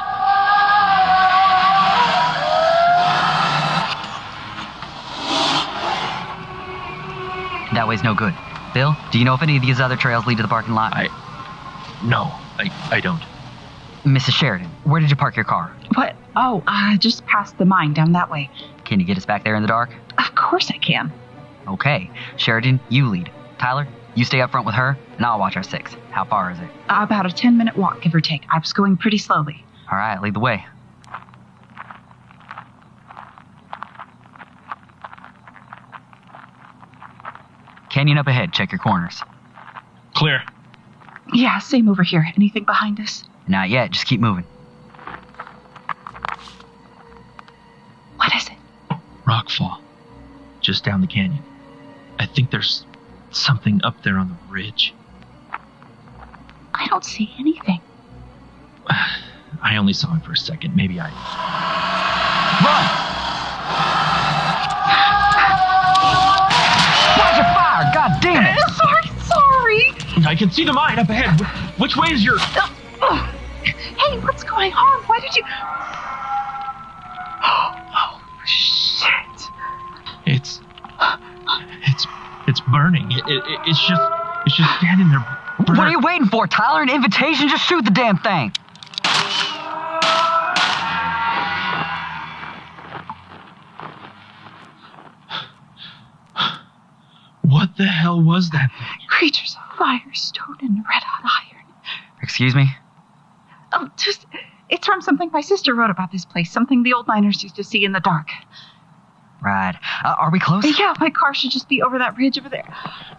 That way's no good. Bill, do you know if any of these other trails lead to the parking lot? No, I don't. Mrs. Sheridan, where did you park your car? What? Oh, just past the mine down that way. Can you get us back there in the dark? Of course I can. Okay. Sheridan, you lead. Tyler, you stay up front with her, and I'll watch our 6. How far is it? About a 10-minute walk, give or take. I was going pretty slowly. All right, lead the way. Canyon up ahead. Check your corners. Clear. Yeah, same over here. Anything behind us? Not yet. Just keep moving. What is it? Rockfall. Just down the canyon. I think there's something up there on the ridge. I don't see anything. I only saw it for a second. Maybe I... Run! Watch your fire! God damn it! Sorry. I can see the mine up ahead. Which way is your... Hey, what's going on? Why did you... Oh, shit. It's burning. It's just standing there burning. What are you waiting for, Tyler? An invitation? Just shoot the damn thing. What the hell was that thing? Creatures of fire, stone, and red-hot iron. Excuse me? It's from something my sister wrote about this place. Something the old miners used to see in the dark. Right. Are we close? Yeah, my car should just be over that ridge over there.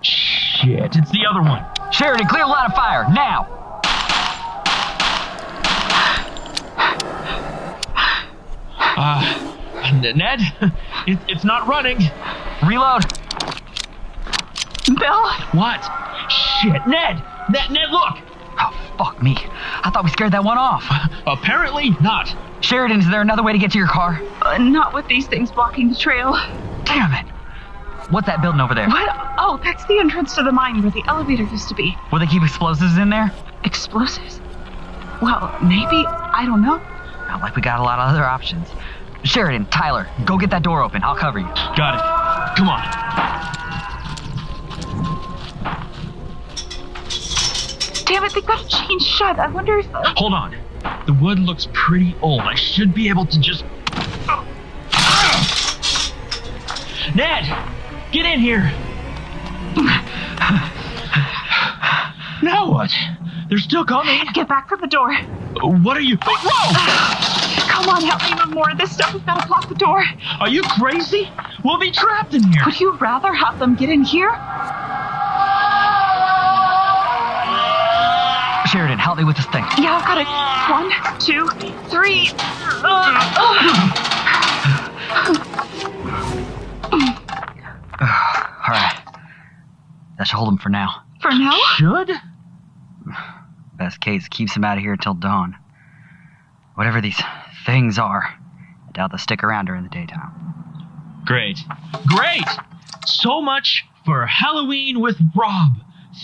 Shit, it's the other one. Sheridan, clear the line of fire, now! Ned, it's not running. Reload. Bill? What? Shit, Ned, look! Oh, fuck me. I thought we scared that one off. Apparently not. Sheridan, is there another way to get to your car? Not with these things blocking the trail. Damn it. What's that building over there? What? Oh, that's the entrance to the mine where the elevator used to be. Will they keep explosives in there? Explosives? Well, maybe. I don't know. Not like we got a lot of other options. Sheridan, Tyler, go get that door open. I'll cover you. Got it. Come on. Damn it, they got a chain shut. I wonder if... Hold on. The wood looks pretty old. I should be able to just... Ned! Get in here! Now what? They're still coming. Get back from the door. What are you... Whoa! Come on, help me even more of this stuff. We've got to block the door. Are you crazy? We'll be trapped in here. Would you rather have them get in here? Sheridan, help me with this thing. Yeah, I've got it. 1, 2, 3. All right. That should hold him for now. For now? Should? Best case, keeps him out of here until dawn. Whatever these things are, I doubt they'll stick around during the daytime. Great. So much for Halloween with Rob.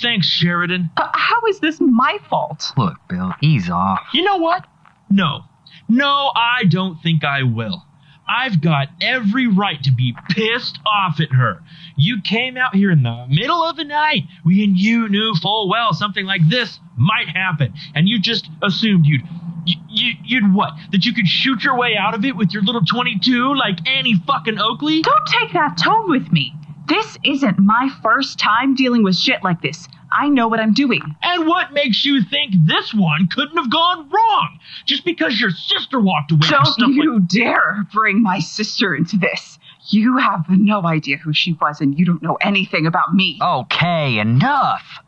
Thanks, Sheridan. How is this my fault? Look, Bill, ease off. You know what? No, I don't think I will. I've got every right to be pissed off at her. You came out here in the middle of the night when you knew full well something like this might happen, and you just assumed you'd what? That you could shoot your way out of it with your little 22 like Annie fucking Oakley? Don't take that tone with me. This isn't my first time dealing with shit like this. I know what I'm doing. And what makes you think this one couldn't have gone wrong? Just because your sister walked away from stuff Don't you dare bring my sister into this. You have no idea who she was, and you don't know anything about me. Okay, enough.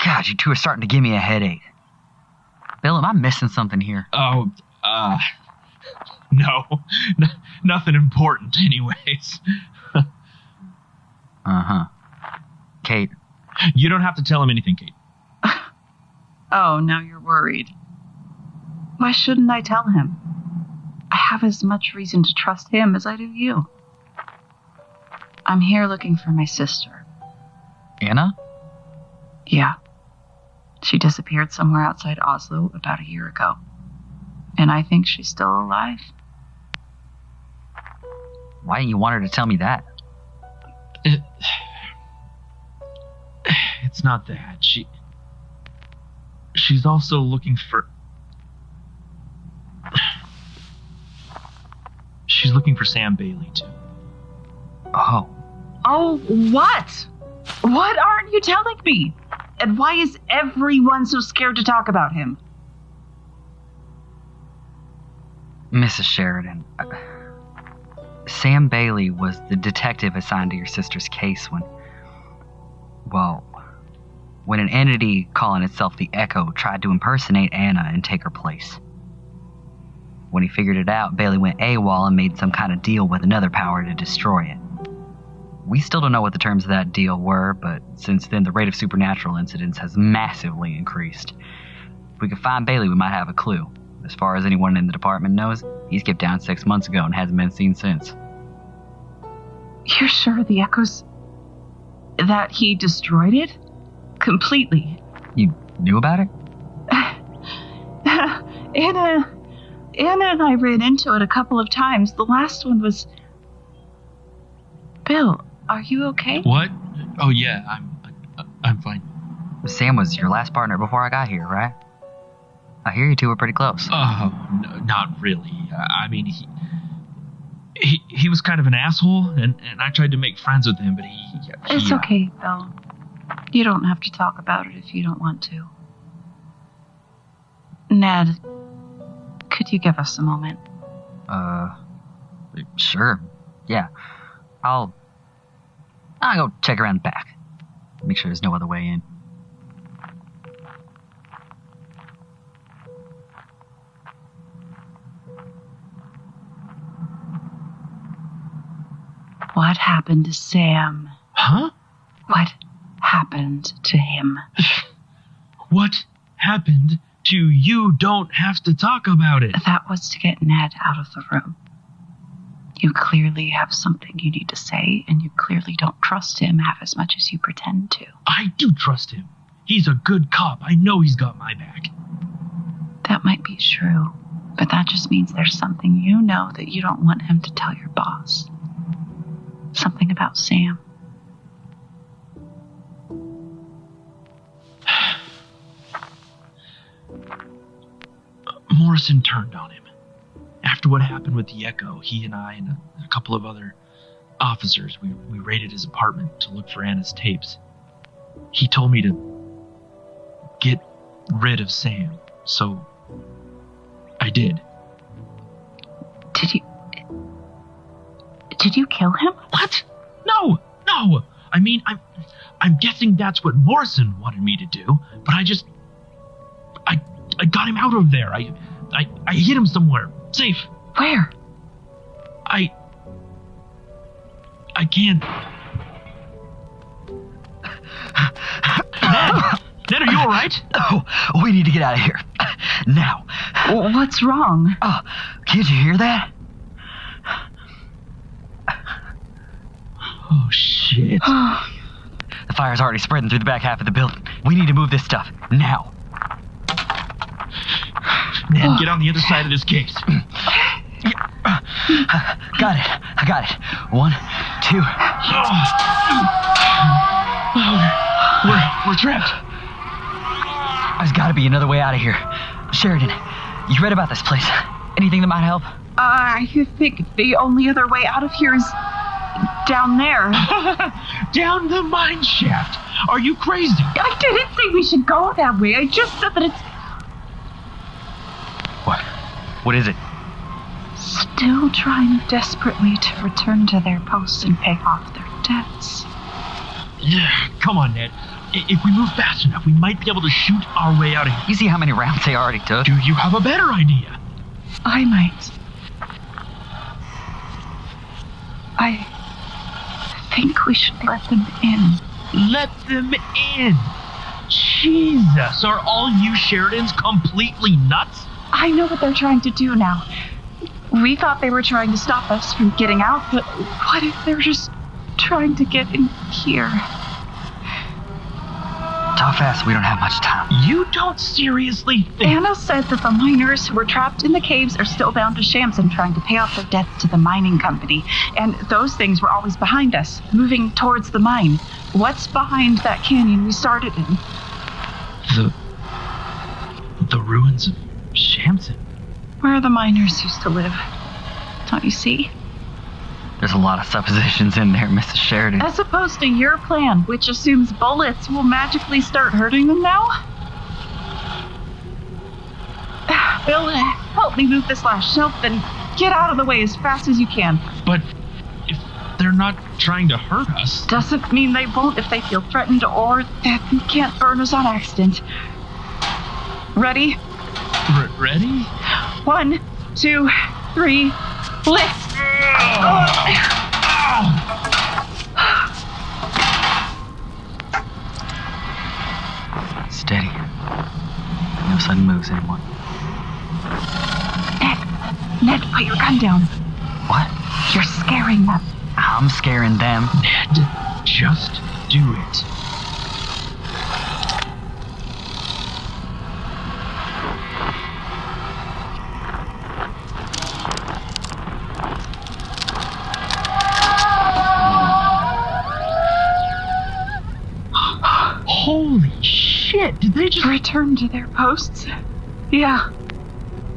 God, you two are starting to give me a headache. Bill, am I missing something here? Oh, no. Nothing important anyways. Uh-huh. Kate. You don't have to tell him anything, Kate. Oh, now you're worried. Why shouldn't I tell him? I have as much reason to trust him as I do you. I'm here looking for my sister. Anna? Yeah. She disappeared somewhere outside Oslo about a year ago. And I think she's still alive. Why didn't you want her to tell me that? It's not that. She's also looking for... She's looking for Sam Bailey, too. Oh. Oh, what? What aren't you telling me? And why is everyone so scared to talk about him? Mrs. Sheridan, Sam Bailey was the detective assigned to your sister's case when an entity calling itself the Echo tried to impersonate Anna and take her place. When he figured it out, Bailey went AWOL and made some kind of deal with another power to destroy it. We still don't know what the terms of that deal were, but since then the rate of supernatural incidents has massively increased. If we could find Bailey, we might have a clue. As far as anyone in the department knows, he skipped down 6 months ago and hasn't been seen since. You're sure the echoes... that he destroyed it? Completely. You knew about it? Anna and I ran into it a couple of times. The last one was... Bill, are you okay? What? Oh yeah, I'm fine. Sam was your last partner before I got here, right? I hear you two were pretty close. Oh, no, not really. I mean, he was kind of an asshole, and I tried to make friends with him, but he It's okay, Bill. You don't have to talk about it if you don't want to. Ned, could you give us a moment? Sure. Yeah. I'll go check around the back. Make sure there's no other way in. What happened to Sam? Huh? What happened to him? What happened to you? Don't have to talk about it. That was to get Ned out of the room. You clearly have something you need to say, and you clearly don't trust him half as much as you pretend to. I do trust him. He's a good cop. I know he's got my back. That might be true, but that just means there's something you know that you don't want him to tell your boss. Something about Sam. Morrison turned on him. After what happened with the Echo, he and I and a couple of other officers, we raided his apartment to look for Anna's tapes. He told me to get rid of Sam, so I did. Did you kill him? What? No! I mean, I'm guessing that's what Morrison wanted me to do, but I got him out of there. I hid him somewhere. Safe. Where? I can't. Ned, are you alright? Oh, we need to get out of here. Now. What's wrong? Oh, can't you hear that? Oh, shit. The fire's already spreading through the back half of the building. We need to move this stuff. Now. Ned, get on the other side of this case. Got it. I got it. 1, 2. We're trapped. There's got to be another way out of here. Sheridan, you read about this place. Anything that might help? I think the only other way out of here is down there. Down the mine shaft. Are you crazy? I didn't say we should go that way. I just said that it's... What is it? Still trying desperately to return to their posts and pay off their debts. Yeah, come on, Ned. If we move fast enough, we might be able to shoot our way out of here. You see how many rounds they already took? Do you have a better idea? I might. I think we should let them in. Let them in? Jesus, are all you Sheridans completely nuts? I know what they're trying to do now. We thought they were trying to stop us from getting out, but what if they're just trying to get in here? Talk fast, we don't have much time. You don't seriously think... Anna said that the miners who were trapped in the caves are still bound to Shamson trying to pay off their debts to the mining company. And those things were always behind us, moving towards the mine. What's behind that canyon we started in? The ruins of Shamson. Where the miners used to live. Don't you see? There's a lot of suppositions in there, Mrs. Sheridan. As opposed to your plan, which assumes bullets will magically start hurting them now? Bill, help me move this last shelf, then get out of the way as fast as you can. But if they're not trying to hurt us... Doesn't mean they won't if they feel threatened or that they can't burn us on accident. Ready? Ready? 1, 2, 3, lift! Steady. No sudden moves anymore. Ned, put your gun down. What? You're scaring them. I'm scaring them. Ned, just do it. Holy shit, did they just Return to their posts? Yeah.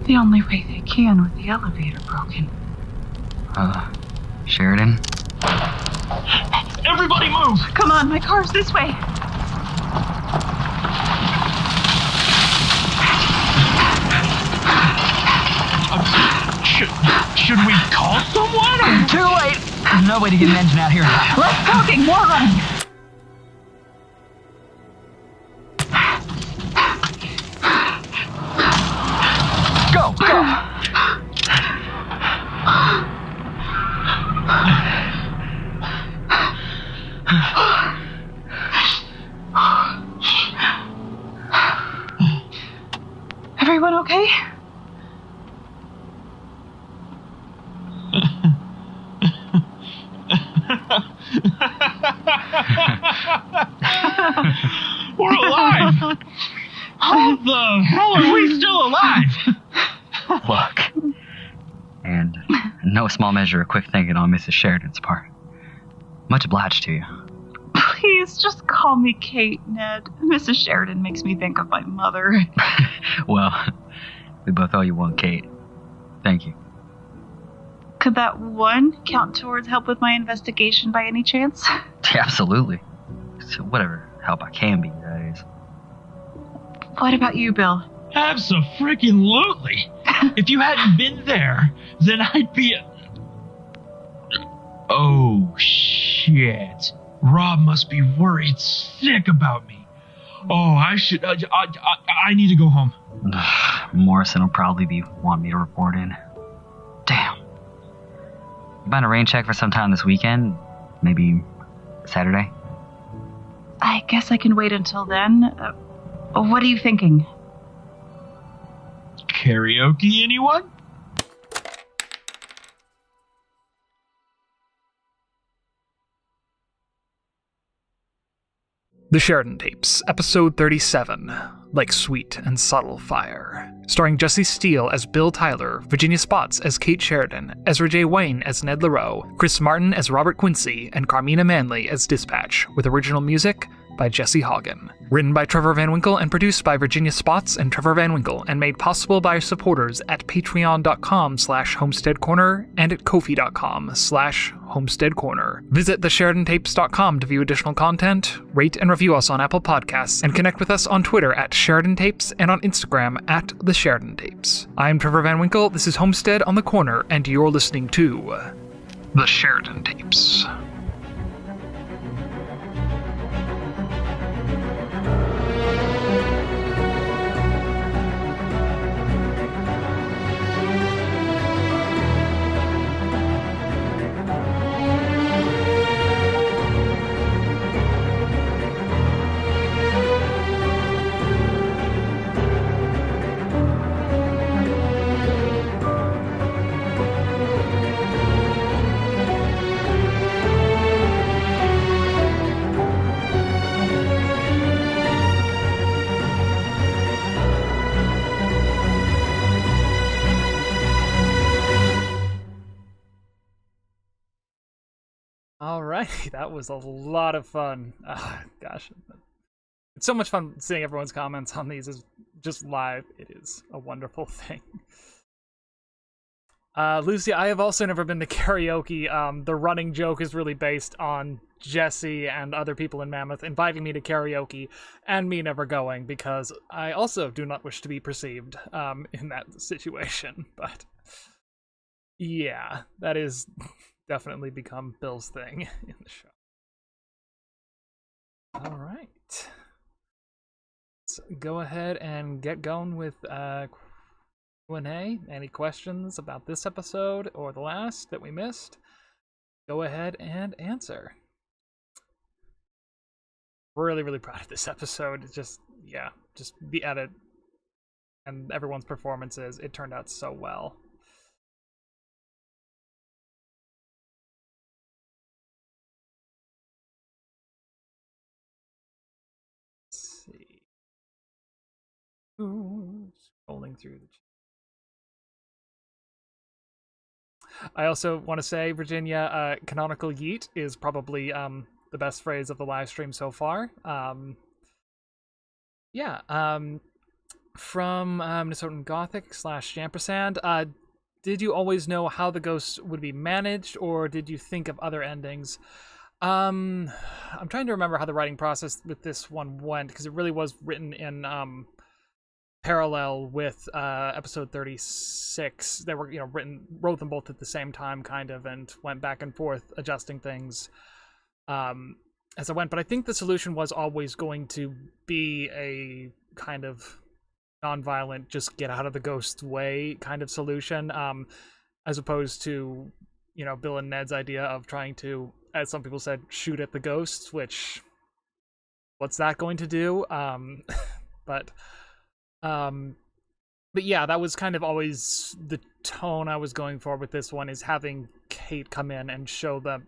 The only way they can with the elevator broken. Sheridan? Everybody move! Come on, my car's this way. Should we call someone? Or? Too late! There's no way to get an engine out here. Less talking, more running. Go! Everyone okay? We're alive! How the hell are we still alive? Look. And in no small measure of quick thinking on Mrs. Sheridan's part. Much obliged to you. Please, just call me Kate, Ned. Mrs. Sheridan makes me think of my mother. Well, we both owe you one, Kate. Thank you. Could that one count towards help with my investigation by any chance? Yeah, absolutely. So whatever help I can be, that is. What about you, Bill? Abso-freaking-lutely. If you hadn't been there, then I'd be... Oh, shit. Rob must be worried sick about me. Oh, I should... I need to go home. Morrison will probably be wanting me to report in. Damn. You mind a rain check for sometime this weekend? Maybe Saturday? I guess I can wait until then. What are you thinking? Karaoke, anyone? The Sheridan Tapes, Episode 37, Like Sweet and Subtle Fire. Starring Jesse Steele as Bill Tyler, Virginia Spots as Kate Sheridan, Ezra J. Wayne as Ned LaRoe, Chris Martin as Robert Quincy, and Carmina Manley as Dispatch, with original music by Jesse Haugen. Written by Trevor Van Winkle and produced by Virginia Spots and Trevor Van Winkle, and made possible by supporters at patreon.com/homesteadcorner and at ko-fi.com/homesteadcorner. Visit thesheridantapes.com to view additional content, rate and review us on Apple Podcasts, and connect with us on Twitter at Sheridan Tapes and on Instagram at The Sheridan Tapes. I'm Trevor Van Winkle, this is Homestead on the Corner, and you're listening to The Sheridan Tapes. Alrighty, that was a lot of fun. Gosh, it's so much fun seeing everyone's comments on these is just live. It is a wonderful thing. Lucy, I have also never been to karaoke. The running joke is really based on Jesse and other people in Mammoth inviting me to karaoke and me never going because I also do not wish to be perceived in that situation. But yeah, that is definitely become Bill's thing in the show. All right. Let's go ahead and get going with Q&A. Any questions about this episode or the last that we missed? Go ahead and answer. Really, really proud of this episode. It's just, yeah, just the edit and everyone's performances, it turned out so well. Let's see. Ooh, scrolling through the I also want to say, Virginia, canonical yeet is probably the best phrase of the live stream so far. Yeah, from Minnesotan Gothic / Jampersand, did you always know how the ghosts would be managed, or did you think of other endings? I'm trying to remember how the writing process with this one went, because it really was written in parallel with episode 36. They were, wrote them both at the same time, kind of, and went back and forth adjusting things as I went. But I think the solution was always going to be a kind of non-violent, just get out of the ghost's way kind of solution, as opposed to, Bill and Ned's idea of trying to, as some people said, shoot at the ghosts, which, what's that going to do? But yeah, that was kind of always the tone I was going for with this one, is having Kate come in and show them,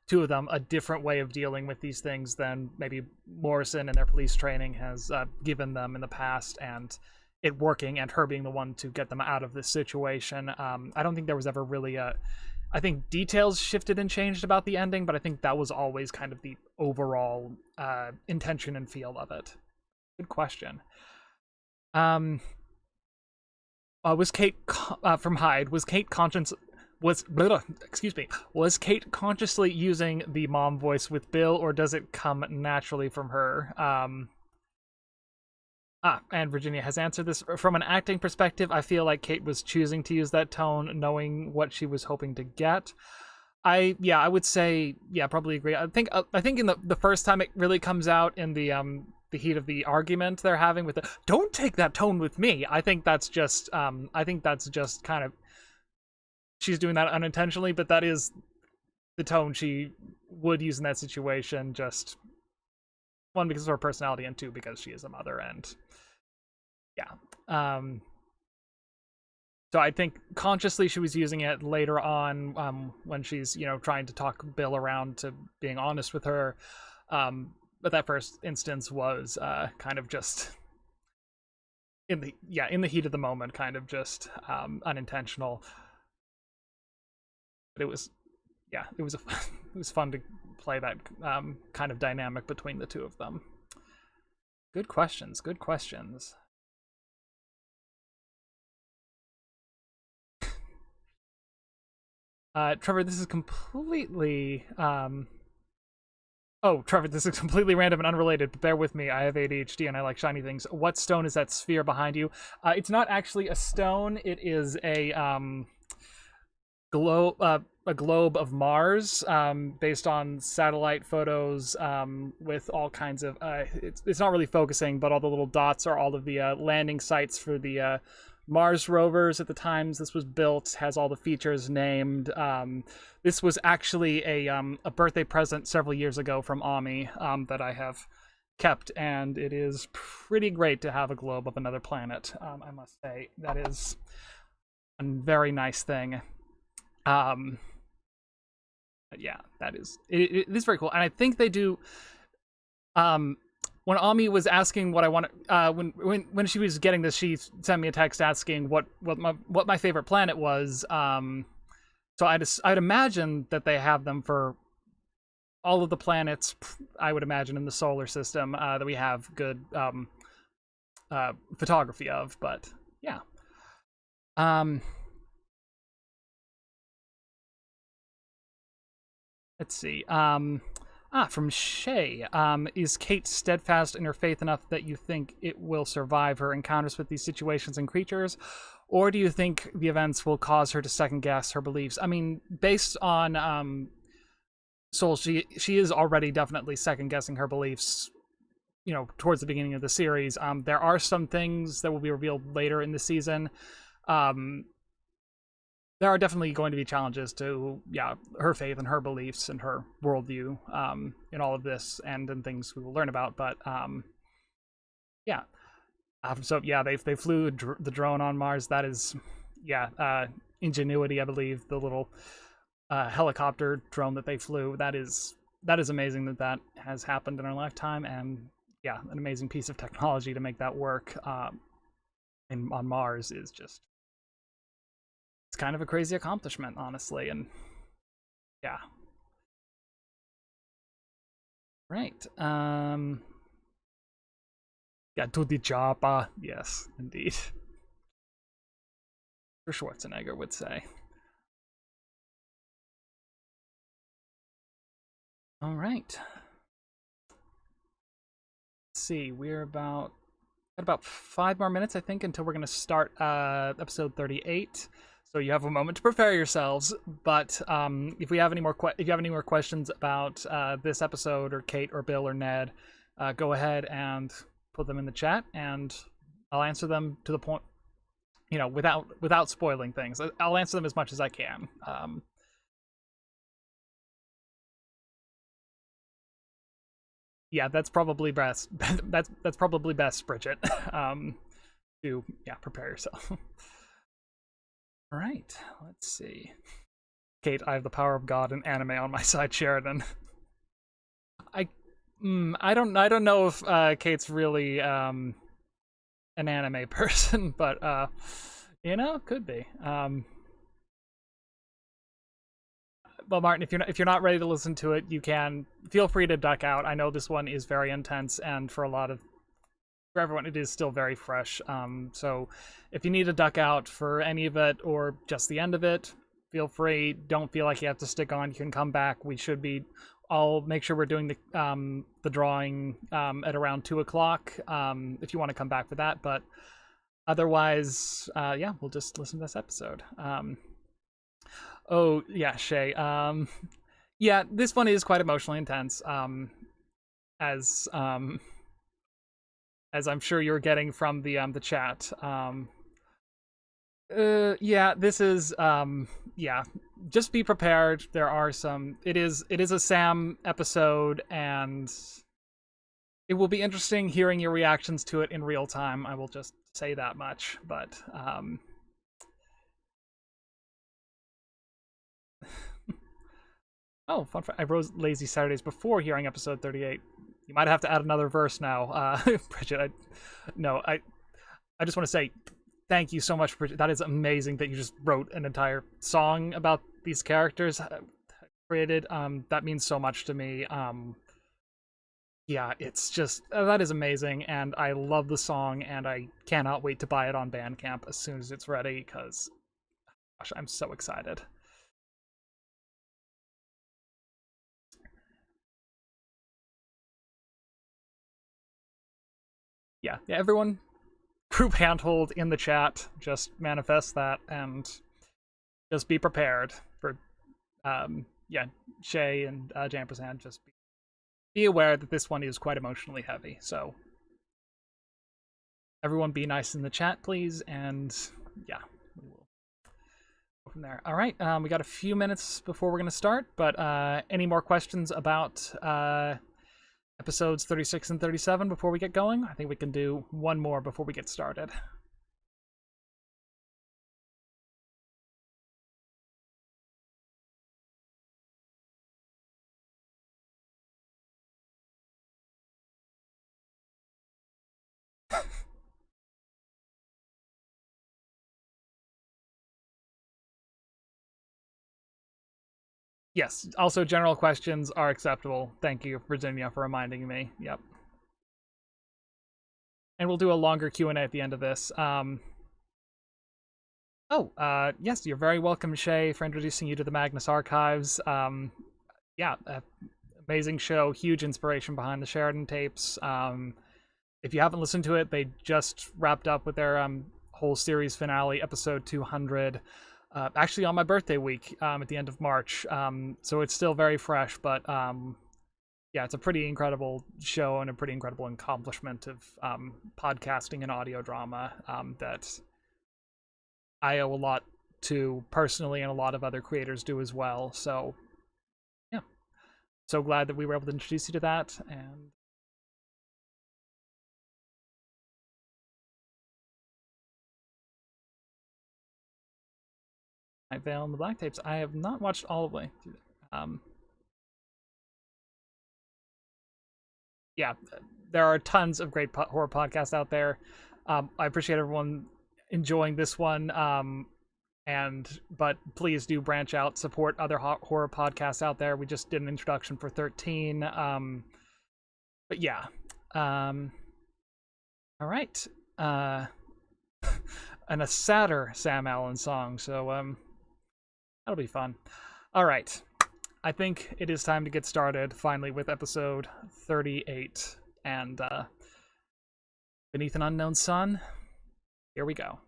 two of them, a different way of dealing with these things than maybe Morrison and their police training has given them in the past, and it working, and her being the one to get them out of this situation. I don't think there was ever really I think details shifted and changed about the ending, but I think that was always kind of the overall intention and feel of it. Good question. Was Kate from Hyde? Was Kate Was Kate consciously using the mom voice with Bill, or does it come naturally from her? And Virginia has answered this. From an acting perspective, I feel like Kate was choosing to use that tone, knowing what she was hoping to get. I would say, probably agree. I think in the first time it really comes out in the heat of the argument they're having with the, don't take that tone with me. I think that's just kind of, she's doing that unintentionally, but that is the tone she would use in that situation. Just one, because of her personality, and two, because she is a mother, and so I think consciously she was using it later on, when she's, trying to talk Bill around to being honest with her. But that first instance was kind of just in the heat of the moment, kind of just unintentional. But it was it was fun to play that kind of dynamic between the two of them. Good questions. Trevor, this is completely Trevor, this is completely random and unrelated, but bear with me. I have ADHD and I like shiny things. What stone is that sphere behind you? It's not actually a stone. It is a globe of Mars, based on satellite photos, with all kinds of it's not really focusing, but all the little dots are all of the landing sites for the Mars rovers at the times this was built. Has all the features named. This was actually a birthday present several years ago from Ami, that I have kept, and it is pretty great to have a globe of another planet. I must say that is a very nice thing. Yeah, that is it is very cool, and I think they do. When Ami was asking what I wanted, when she was getting this, she sent me a text asking what my favorite planet was. So I'd imagine that they have them for all of the planets. I would imagine in the solar system that we have good photography of, but yeah. Let's see. From Shay. Is Kate steadfast in her faith enough that you think it will survive her encounters with these situations and creatures? Or do you think the events will cause her to second guess her beliefs? I mean, based on Soul, she is already definitely second guessing her beliefs, towards the beginning of the series. There are some things that will be revealed later in the season. There are definitely going to be challenges to, her faith and her beliefs and her worldview in all of this, and in things we will learn about. But yeah. So yeah, they flew the drone on Mars. That is, Ingenuity, I believe, the little helicopter drone that they flew. That is amazing that has happened in our lifetime, and yeah, an amazing piece of technology to make that work on Mars is just, it's kind of a crazy accomplishment, honestly, and yeah. Right. Yeah, to the chopper. Yes, indeed. Schwarzenegger would say. All right. Let's see. We're got about 5 more minutes, I think, until we're going to start episode 38. So you have a moment to prepare yourselves. But if you have any more questions about this episode, or Kate, or Bill, or Ned, go ahead and put them in the chat, and I'll answer them to the point. Without spoiling things. I'll answer them as much as I can. Yeah, that's probably best. That's probably best, Bridget. To prepare yourself. All right, let's see. Kate, I have the power of God and anime on my side, Sheridan. I don't know if Kate's really an anime person, but could be. Well, Martin, if you're not ready to listen to it, you can feel free to duck out. I know this one is very intense, and for everyone, it is still very fresh. So if you need to duck out for any of it or just the end of it, feel free. Don't feel like you have to stick on. You can come back. I'll make sure we're doing the drawing at around 2:00 if you want to come back for that. But otherwise, we'll just listen to this episode. Oh yeah, Shay. This one is quite emotionally intense. As I'm sure you're getting from the chat. This is just be prepared. There are some. It is a Sam episode, and it will be interesting hearing your reactions to it in real time. I will just say that much. But oh, fun fact! I wrote Lazy Saturdays before hearing episode 38. You might have to add another verse now, Bridget. I just want to say thank you so much, Bridget. That is amazing that you just wrote an entire song about these characters created. That means so much to me. It's just that is amazing, and I love the song, and I cannot wait to buy it on Bandcamp as soon as it's ready. Because, gosh, I'm so excited. Yeah, everyone, group handhold in the chat. Just manifest that, and just be prepared for, Shay and Jampersand. Just be aware that this one is quite emotionally heavy. So, everyone, be nice in the chat, please, and we will go from there. All right, we got a few minutes before we're gonna start, but any more questions about episodes 36 and 37 before we get going? I think we can do one more before we get started. Yes, also general questions are acceptable. Thank you, Virginia, for reminding me. Yep. And we'll do a longer Q&A at the end of this. Yes, you're very welcome, Shay, for introducing you to the Magnus Archives. Amazing show, huge inspiration behind the Sheridan tapes. If you haven't listened to it, they just wrapped up with their whole series finale, episode 200. Actually on my birthday week at the end of March, so it's still very fresh, but it's a pretty incredible show and a pretty incredible accomplishment of podcasting and audio drama that I owe a lot to personally, and a lot of other creators do as well. So so glad that we were able to introduce you to that. And Night Vale and the Black Tapes. I have not watched all the way through that. Yeah, there are tons of great horror podcasts out there. I appreciate everyone enjoying this one. But please do branch out, support other horror podcasts out there. We just did an introduction for 13. But yeah. All right. And a sadder Sam Allen song, so that'll be fun. All right. I think it is time to get started finally with episode 38 and Beneath an Unknown Sun. Here we go.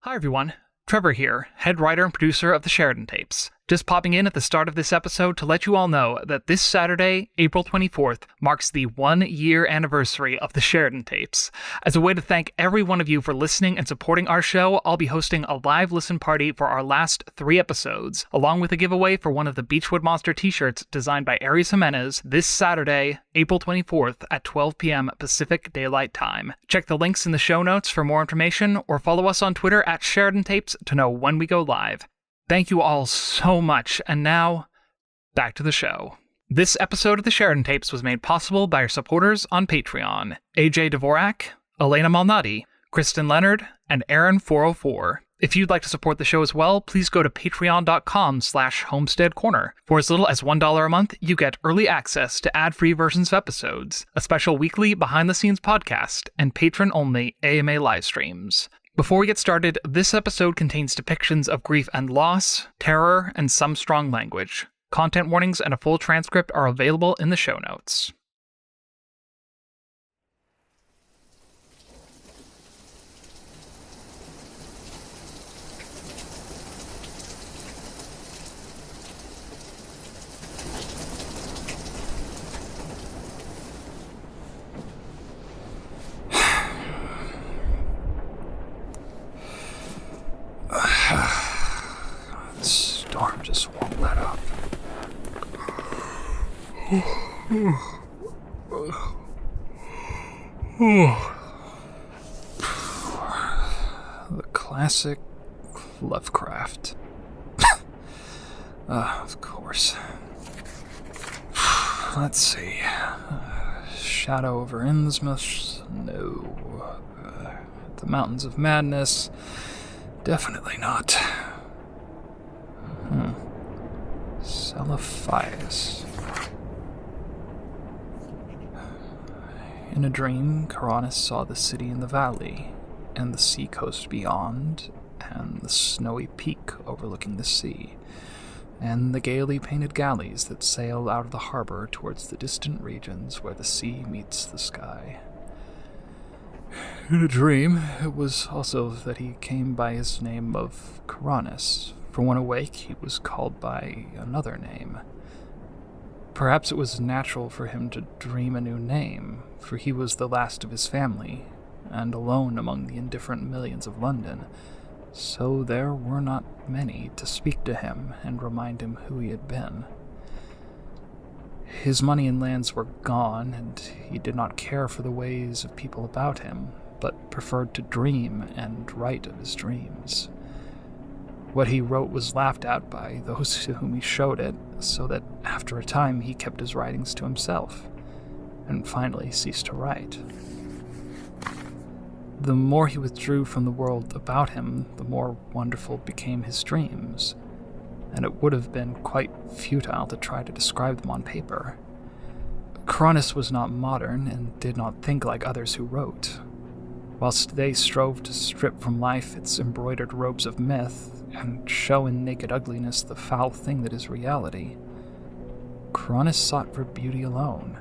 Hi everyone, Trevor here, head writer and producer of the Sheridan Tapes. Just popping in at the start of this episode to let you all know that this Saturday, April 24th, marks the 1-year anniversary of the Sheridan Tapes. As a way to thank every one of you for listening and supporting our show, I'll be hosting a live listen party for our last 3 episodes, along with a giveaway for one of the Beechwood Monster t-shirts designed by Aries Jimenez this Saturday, April 24th at 12 p.m. Pacific Daylight Time. Check the links in the show notes for more information, or follow us on Twitter at Sheridan Tapes to know when we go live. Thank you all so much, and now, back to the show. This episode of the Sheridan Tapes was made possible by our supporters on Patreon: AJ Dvorak, Elena Malnati, Kristen Leonard, and Aaron404. If you'd like to support the show as well, please go to patreon.com/homesteadcorner. For as little as $1 a month, you get early access to ad-free versions of episodes, a special weekly behind-the-scenes podcast, and patron-only AMA live streams. Before we get started, this episode contains depictions of grief and loss, terror, and some strong language. Content warnings and a full transcript are available in the show notes. The storm just won't let up. The classic Lovecraft. Of course. Let's see. Shadow over Innsmouth? No. The Mountains of Madness? Definitely not. Celophias. In a dream, Coronis saw the city in the valley, and the seacoast beyond, and the snowy peak overlooking the sea, and the gaily painted galleys that sail out of the harbor towards the distant regions where the sea meets the sky. In a dream, it was also that he came by his name of Coronis, for when awake he was called by another name. Perhaps it was natural for him to dream a new name, for he was the last of his family, and alone among the indifferent millions of London, so there were not many to speak to him and remind him who he had been. His money and lands were gone, and he did not care for the ways of people about him, but preferred to dream and write of his dreams. What he wrote was laughed at by those to whom he showed it, so that after a time he kept his writings to himself, and finally ceased to write. The more he withdrew from the world about him, the more wonderful became his dreams, and it would have been quite futile to try to describe them on paper. Coronis was not modern, and did not think like others who wrote. Whilst they strove to strip from life its embroidered robes of myth, and show in naked ugliness the foul thing that is reality, Coronis sought for beauty alone.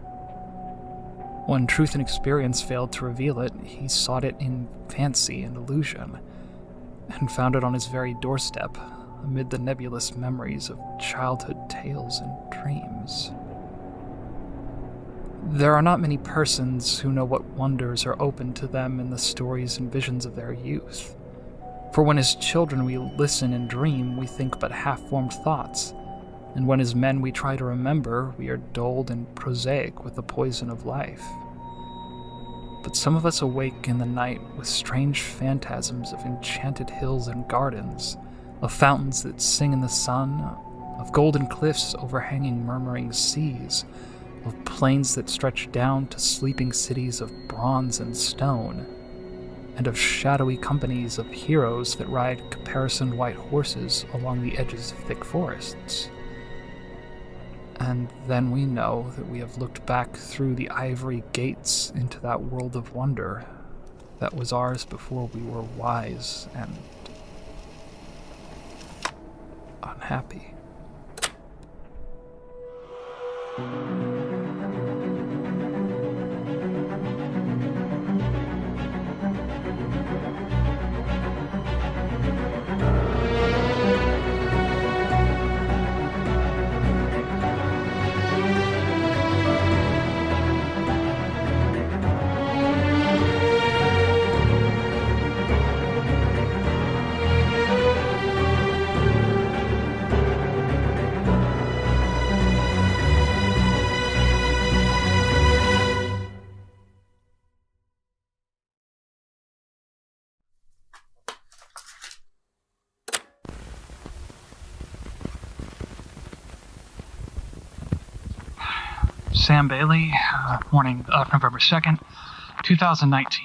When truth and experience failed to reveal it, he sought it in fancy and illusion, and found it on his very doorstep, amid the nebulous memories of childhood tales and dreams. There are not many persons who know what wonders are open to them in the stories and visions of their youth. For when as children we listen and dream, we think but half-formed thoughts, and when as men we try to remember, we are dulled and prosaic with the poison of life. But some of us awake in the night with strange phantasms of enchanted hills and gardens, of fountains that sing in the sun, of golden cliffs overhanging murmuring seas, of plains that stretch down to sleeping cities of bronze and stone, and of shadowy companies of heroes that ride caparisoned white horses along the edges of thick forests. And then we know that we have looked back through the ivory gates into that world of wonder that was ours before we were wise and unhappy. Sam Bailey, morning of November 2nd, 2019.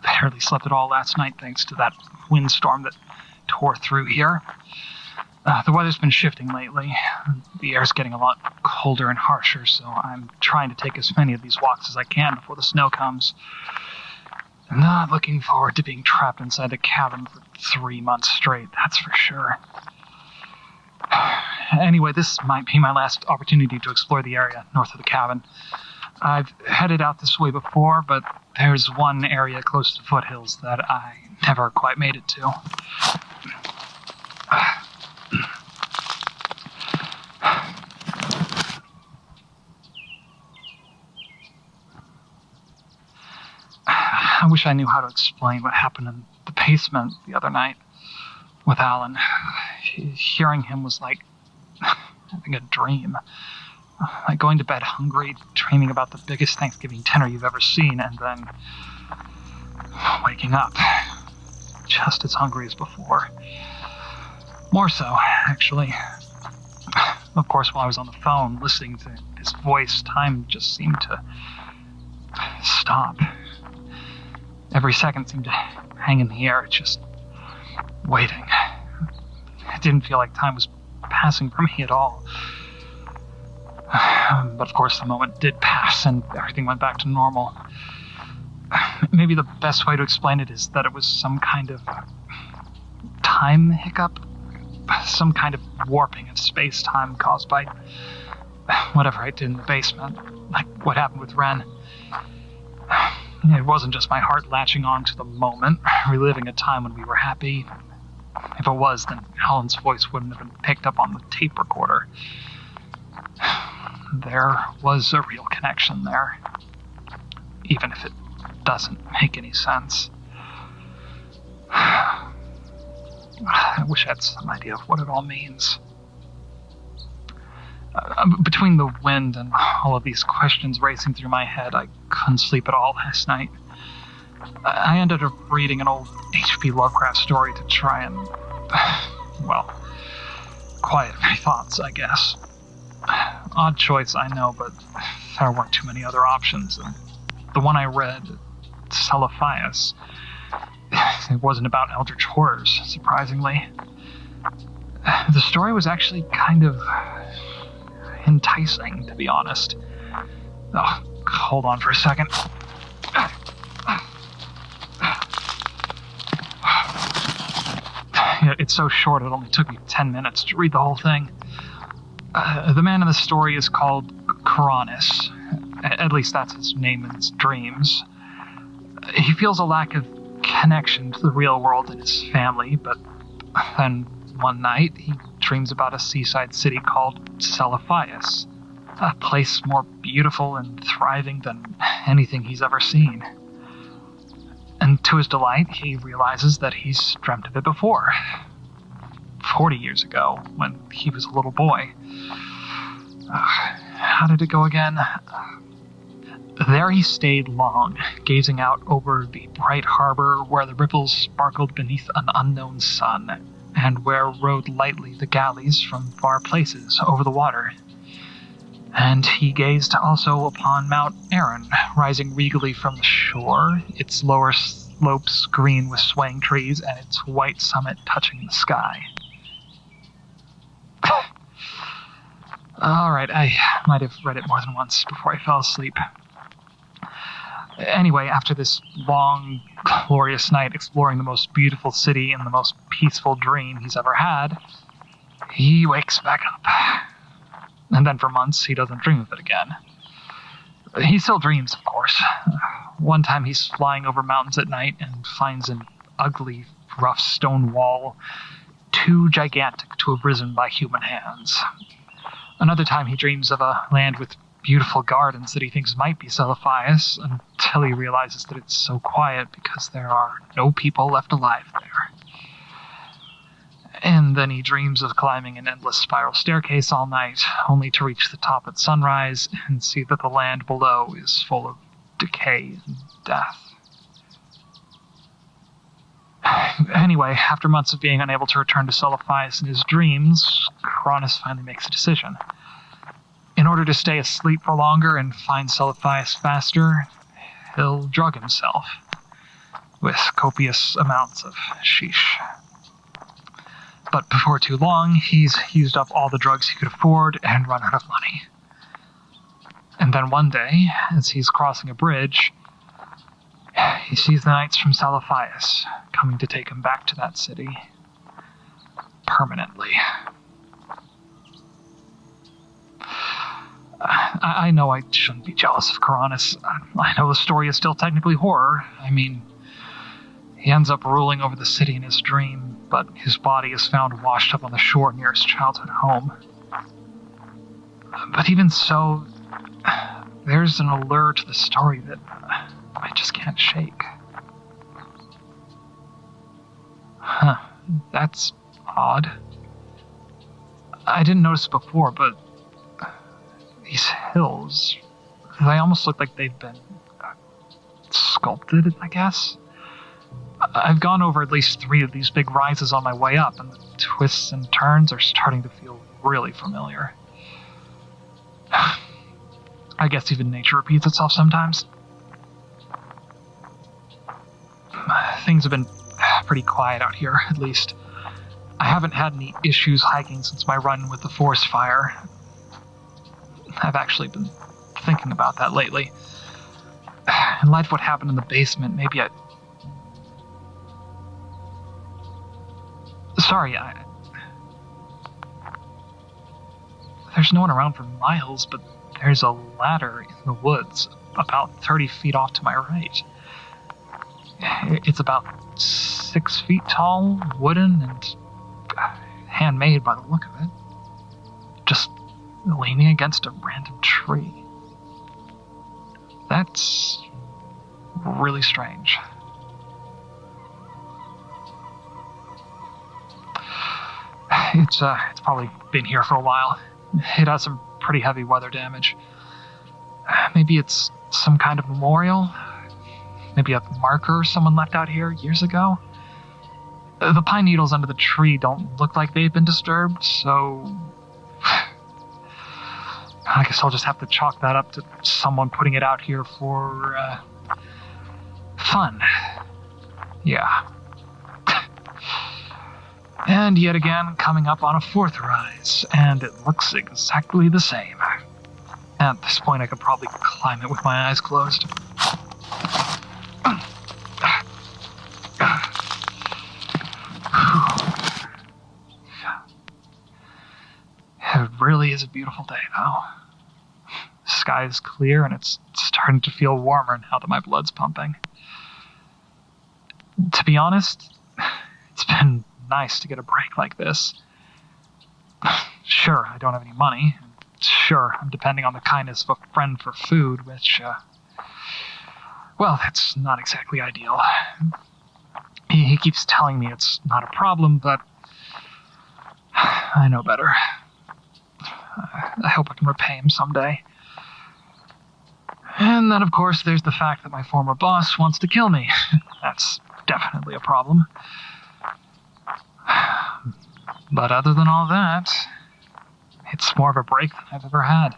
Barely slept at all last night thanks to that windstorm that tore through here. The weather's been shifting lately. The air's getting a lot colder and harsher, so I'm trying to take as many of these walks as I can before the snow comes. I'm not looking forward to being trapped inside the cabin for 3 months straight, that's for sure. Anyway, this might be my last opportunity to explore the area north of the cabin. I've headed out this way before, but there's one area close to the foothills that I never quite made it to. I wish I knew how to explain what happened in the basement the other night with Alan. Hearing him was like having a dream. Like going to bed hungry, dreaming about the biggest Thanksgiving dinner you've ever seen, and then waking up just as hungry as before. More so, actually. Of course, while I was on the phone listening to his voice, time just seemed to stop. Every second seemed to hang in the air, just waiting. It didn't feel like time was passing for me at all. But of course the moment did pass and everything went back to normal. Maybe the best way to explain it is that it was some kind of time hiccup. Some kind of warping of space-time caused by whatever I did in the basement. Like what happened with Ren. It wasn't just my heart latching on to the moment, reliving a time when we were happy. If it was, then Alan's voice wouldn't have been picked up on the tape recorder. There was a real connection there, even if it doesn't make any sense. I wish I had some idea of what it all means. Between the wind and all of these questions racing through my head, I couldn't sleep at all last night. I ended up reading an old H.P. Lovecraft story to try and, well, quiet my thoughts, I guess. Odd choice, I know, but there weren't too many other options. And the one I read, Celophias, it wasn't about eldritch horrors, surprisingly. The story was actually kind of enticing, to be honest. Oh, hold on for a second. It's so short, it only took me 10 minutes to read the whole thing. The man in the story is called Coronis. At least that's his name in his dreams. He feels a lack of connection to the real world and his family, but then one night he dreams about a seaside city called Celophias, a place more beautiful and thriving than anything he's ever seen. And to his delight, he realizes that he's dreamt of it before. 40 years ago, when he was a little boy. How did it go again? There he stayed long, gazing out over the bright harbor where the ripples sparkled beneath an unknown sun, and where rode lightly the galleys from far places over the water. And he gazed also upon Mount Erin, rising regally from the shore, its lower slopes green with swaying trees, and its white summit touching the sky. All right, I might have read it more than once before I fell asleep. Anyway, after this long, glorious night exploring the most beautiful city and the most peaceful dream he's ever had, he wakes back up. And then for months, he doesn't dream of it again. He still dreams, of course. One time he's flying over mountains at night and finds an ugly, rough stone wall, too gigantic to have risen by human hands. Another time he dreams of a land with beautiful gardens that he thinks might be Celophaeus, until he realizes that it's so quiet because there are no people left alive there. And then he dreams of climbing an endless spiral staircase all night, only to reach the top at sunrise and see that the land below is full of decay and death. Anyway, after months of being unable to return to Celophaeus in his dreams, Cronus finally makes a decision. In order to stay asleep for longer and find Celophaeus faster, he'll drug himself with copious amounts of sheesh. But before too long, he's used up all the drugs he could afford and run out of money. And then one day, as he's crossing a bridge, he sees the knights from Celophaeus coming to take him back to that city permanently. I know I shouldn't be jealous of Coronis. I know the story is still technically horror. I mean, he ends up ruling over the city in his dream, but his body is found washed up on the shore near his childhood home. But even so, there's an allure to the story that I just can't shake. Huh, that's odd. I didn't notice it before, but these hills, they almost look like they've been sculpted, I guess. I've gone over at least 3 of these big rises on my way up, and the twists and turns are starting to feel really familiar. I guess even nature repeats itself sometimes. Things have been pretty quiet out here, at least. I haven't had any issues hiking since my run with the forest fire. I've actually been thinking about that lately. In light of what happened in the basement, maybe I... Sorry, there's no one around for miles, but there's a ladder in the woods about 30 feet off to my right. It's about 6 feet tall, wooden, and handmade by the look of it. Just leaning against a random tree. That's really strange. It's probably been here for a while. It has some pretty heavy weather damage. Maybe it's some kind of memorial? Maybe a marker someone left out here years ago? The pine needles under the tree don't look like they've been disturbed, so... I guess I'll just have to chalk that up to someone putting it out here for, fun. Yeah. And yet again, coming up on a 4th rise, and it looks exactly the same. At this point, I could probably climb it with my eyes closed. It really is a beautiful day, though. The sky is clear, and it's starting to feel warmer now that my blood's pumping. To be honest, it's been nice to get a break like this. Sure, I don't have any money. Sure, I'm depending on the kindness of a friend for food, which, well, that's not exactly ideal. He keeps telling me it's not a problem, but I know better. I hope I can repay him someday. And then, of course, there's the fact that my former boss wants to kill me. That's definitely a problem. But other than all that, it's more of a break than I've ever had.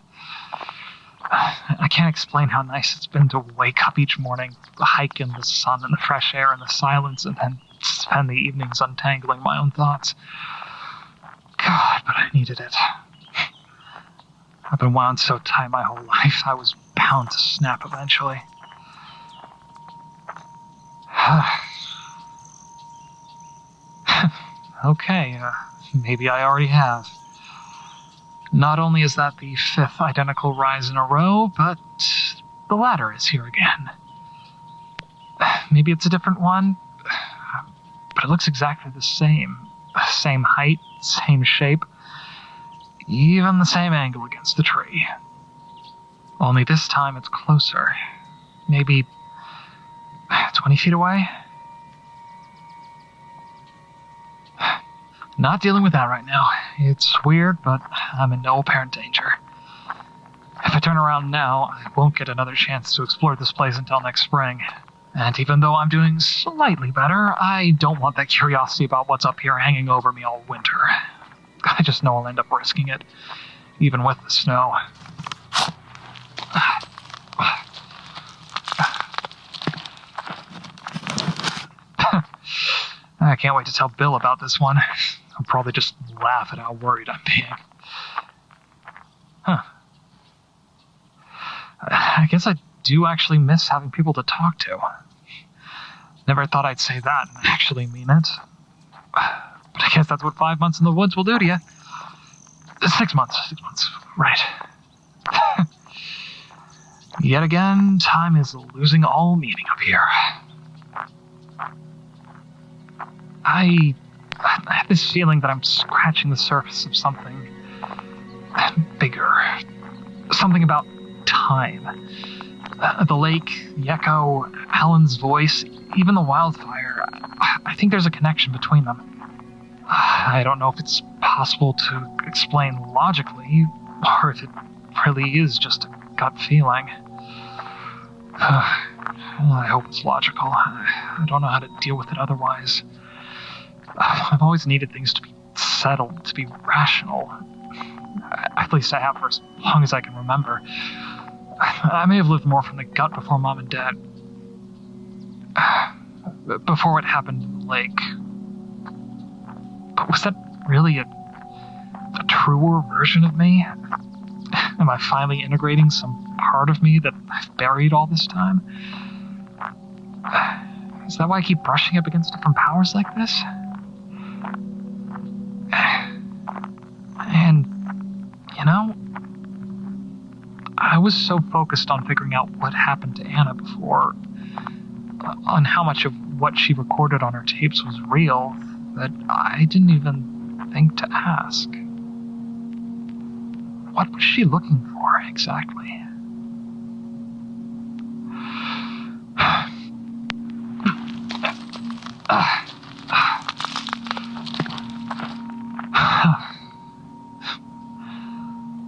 I can't explain how nice it's been to wake up each morning, hike in the sun and the fresh air and the silence, and then spend the evenings untangling my own thoughts. God, but I needed it. I've been wound so tight my whole life, I was bound to snap eventually. Okay, maybe I already have. Not only is that the 5th identical rise in a row, but the ladder is here again. Maybe it's a different one, but it looks exactly the same. Same height, same shape, even the same angle against the tree. Only this time it's closer. Maybe 20 feet away? Not dealing with that right now. It's weird, but I'm in no apparent danger. If I turn around now, I won't get another chance to explore this place until next spring. And even though I'm doing slightly better, I don't want that curiosity about what's up here hanging over me all winter. I just know I'll end up risking it, even with the snow. I can't wait to tell Bill about this one. He'll probably just laugh at how worried I'm being. I guess I do actually miss having people to talk to. Never thought I'd say that and actually mean it. But I guess that's what 5 months in the woods will do to you. 6 months. 6 months. Right. Yet again, time is losing all meaning up here. I have this feeling that I'm scratching the surface of something bigger. Something about time. The lake, the echo, Alan's voice, even the wildfire. I think there's a connection between them. I don't know if it's possible to explain logically, or if it really is just a gut feeling. I hope it's logical. I don't know how to deal with it otherwise. I've always needed things to be settled, to be rational. At least I have for as long as I can remember. I may have lived more from the gut before Mom and Dad. Before what happened in the lake. But was that really a truer version of me? Am I finally integrating some part of me that I've buried all this time? Is that why I keep brushing up against different powers like this? And, you know, I was so focused on figuring out what happened to Anna before, on how much of what she recorded on her tapes was real, that I didn't even think to ask. What was she looking for, exactly?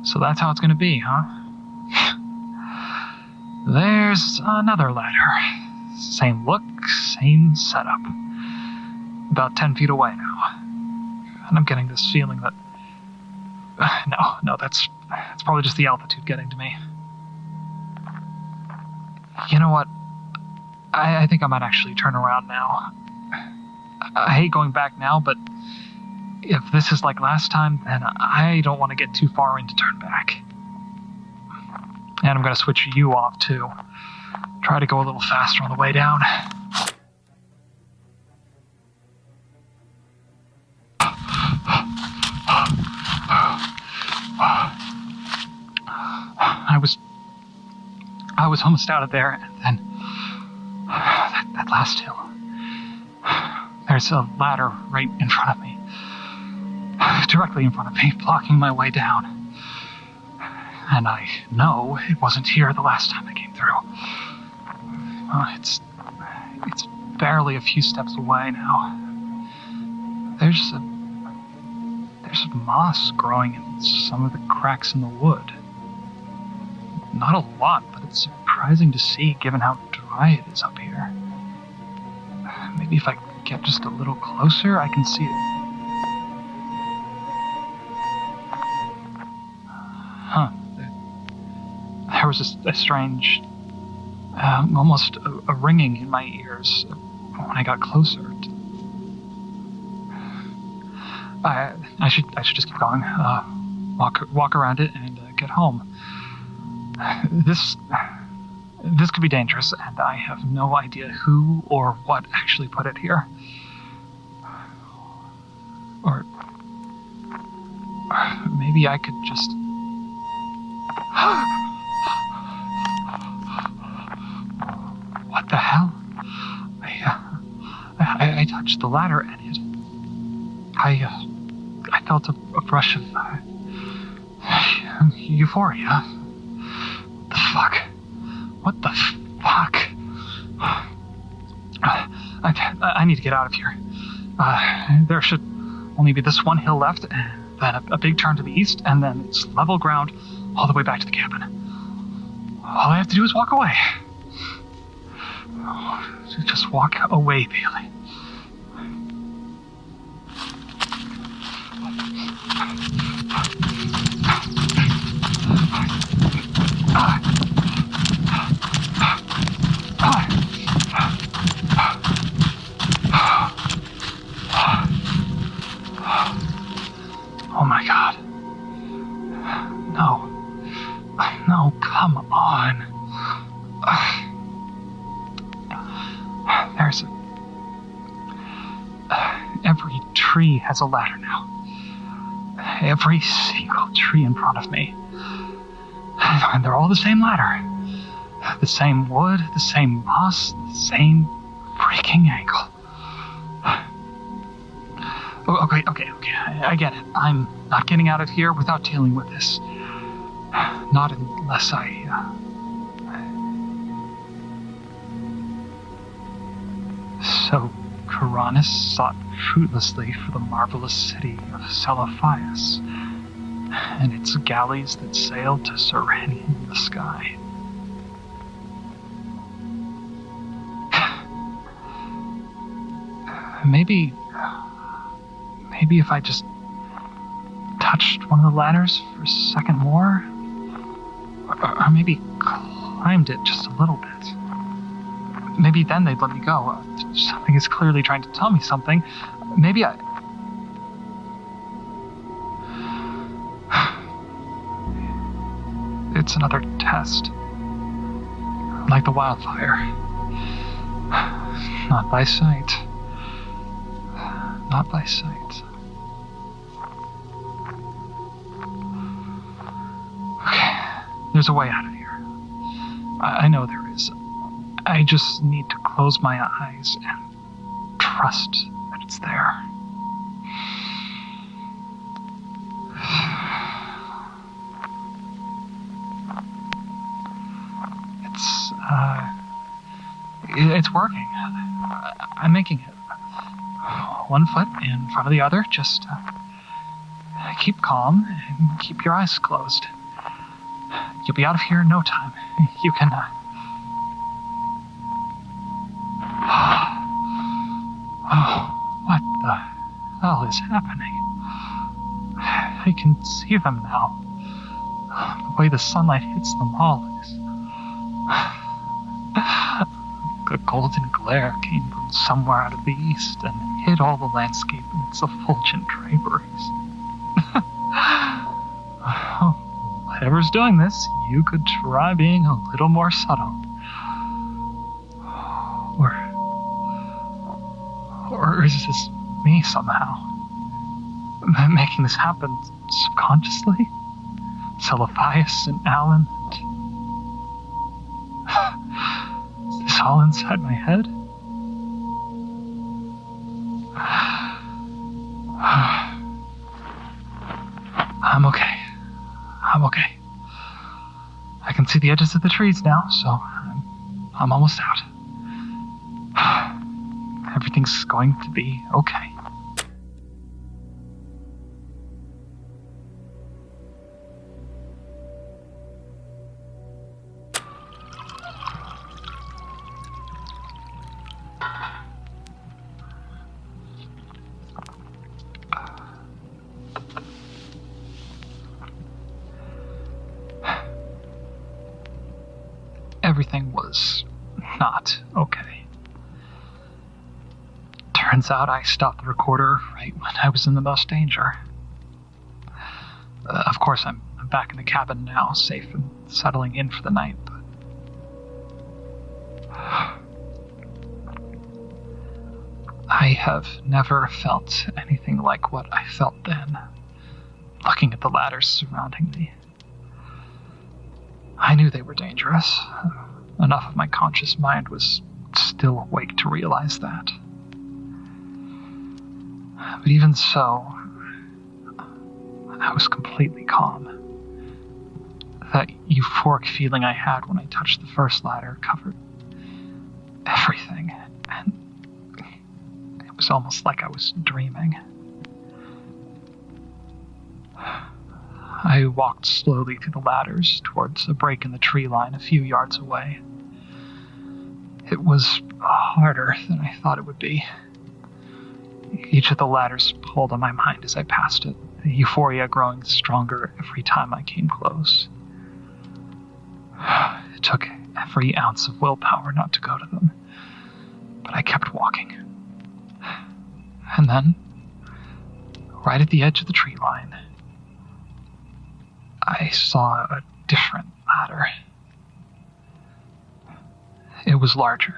So that's how it's going to be, huh? There's another ladder. Same look, same setup. About 10 feet away now. And I'm getting this feeling that... No, that's probably just the altitude getting to me. You know what? I think I might actually turn around now. I hate going back now, but if this is like last time, then I don't want to get too far in to turn back. And I'm going to switch you off, too. Try to go a little faster on the way down. I was almost out of there, and then that last hill. There's a ladder right in front of me. Directly in front of me, blocking my way down. And I know it wasn't here the last time I came through. It's barely a few steps away now. There's moss growing in some of the cracks in the wood. Not a lot, but it's surprising to see given how dry it is up here. Maybe if I get just a little closer, I can see it. There was a strange, almost a ringing in my ears when I got closer. I should just keep going. Walk around it and get home. This could be dangerous, and I have no idea who or what actually put it here. Or maybe I could just... What the hell? I touched the ladder and I felt a rush of euphoria. The fuck? What the fuck? I need to get out of here. There should only be this one hill left, and then a big turn to the east, and then it's level ground all the way back to the cabin. All I have to do is walk away. Just walk away, Bailey. Oh my God. No. No, come on. There's every tree has a ladder now. Every single tree in front of me. And they're all the same ladder. The same wood, the same moss, the same freaking angle. Okay. I get it. I'm not getting out of here without dealing with this. Not unless So, Kuranis sought fruitlessly for the marvelous city of Celophias, and its galleys that sailed to Serenia in the sky. Maybe if I just touched one of the ladders for a second more, or maybe climbed it just a little bit. Maybe then they'd let me go. Something is clearly trying to tell me something. Maybe It's another test. Like the wildfire. Not by sight. Not by sight. Okay, there's a way out of here. I know there is. I just need to close my eyes and trust that it's there. It's working. I'm making it. One foot in front of the other. Just keep calm and keep your eyes closed. You'll be out of here in no time. You can... Oh, what the hell is happening? I can see them now. The way the sunlight hits them all is... A golden glare came from somewhere out of the east and hid all the landscape in its effulgent draperies. Whatever's doing this, you could try being a little more subtle. Or is this me somehow? Making this happen subconsciously? Celophias and Alan and... Is this all inside my head? I'm okay. I can see the edges of the trees now, so I'm almost out. Everything's going to be okay. everything was not okay. Turns out I stopped the recorder right when I was in the most danger. Of course, I'm back in the cabin now, safe and settling in for the night, but... I have never felt anything like what I felt then, looking at the ladders surrounding me. I knew they were dangerous. Enough of my conscious mind was still awake to realize that. But even so, I was completely calm. That euphoric feeling I had when I touched the first ladder covered everything, and it was almost like I was dreaming. I walked slowly through the ladders towards a break in the tree line a few yards away. It was harder than I thought it would be. Each of the ladders pulled on my mind as I passed it, the euphoria growing stronger every time I came close. It took every ounce of willpower not to go to them, but I kept walking. And then, right at the edge of the tree line, I saw a different ladder. It was larger,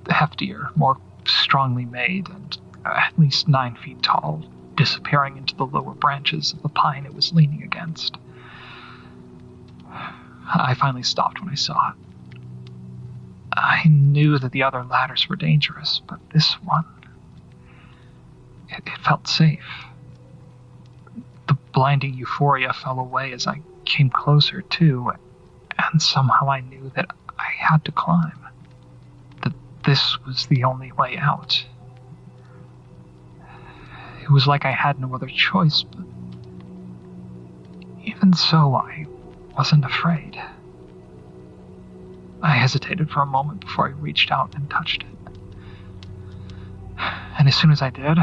heftier, more strongly made, and at least 9 feet tall, disappearing into the lower branches of the pine it was leaning against. I finally stopped when I saw it. I knew that the other ladders were dangerous, but this one, it felt safe. The blinding euphoria fell away as I came closer too, and somehow I knew that I had to climb. That this was the only way out. It was like I had no other choice, but even so, I wasn't afraid. I hesitated for a moment before I reached out and touched it. And as soon as I did,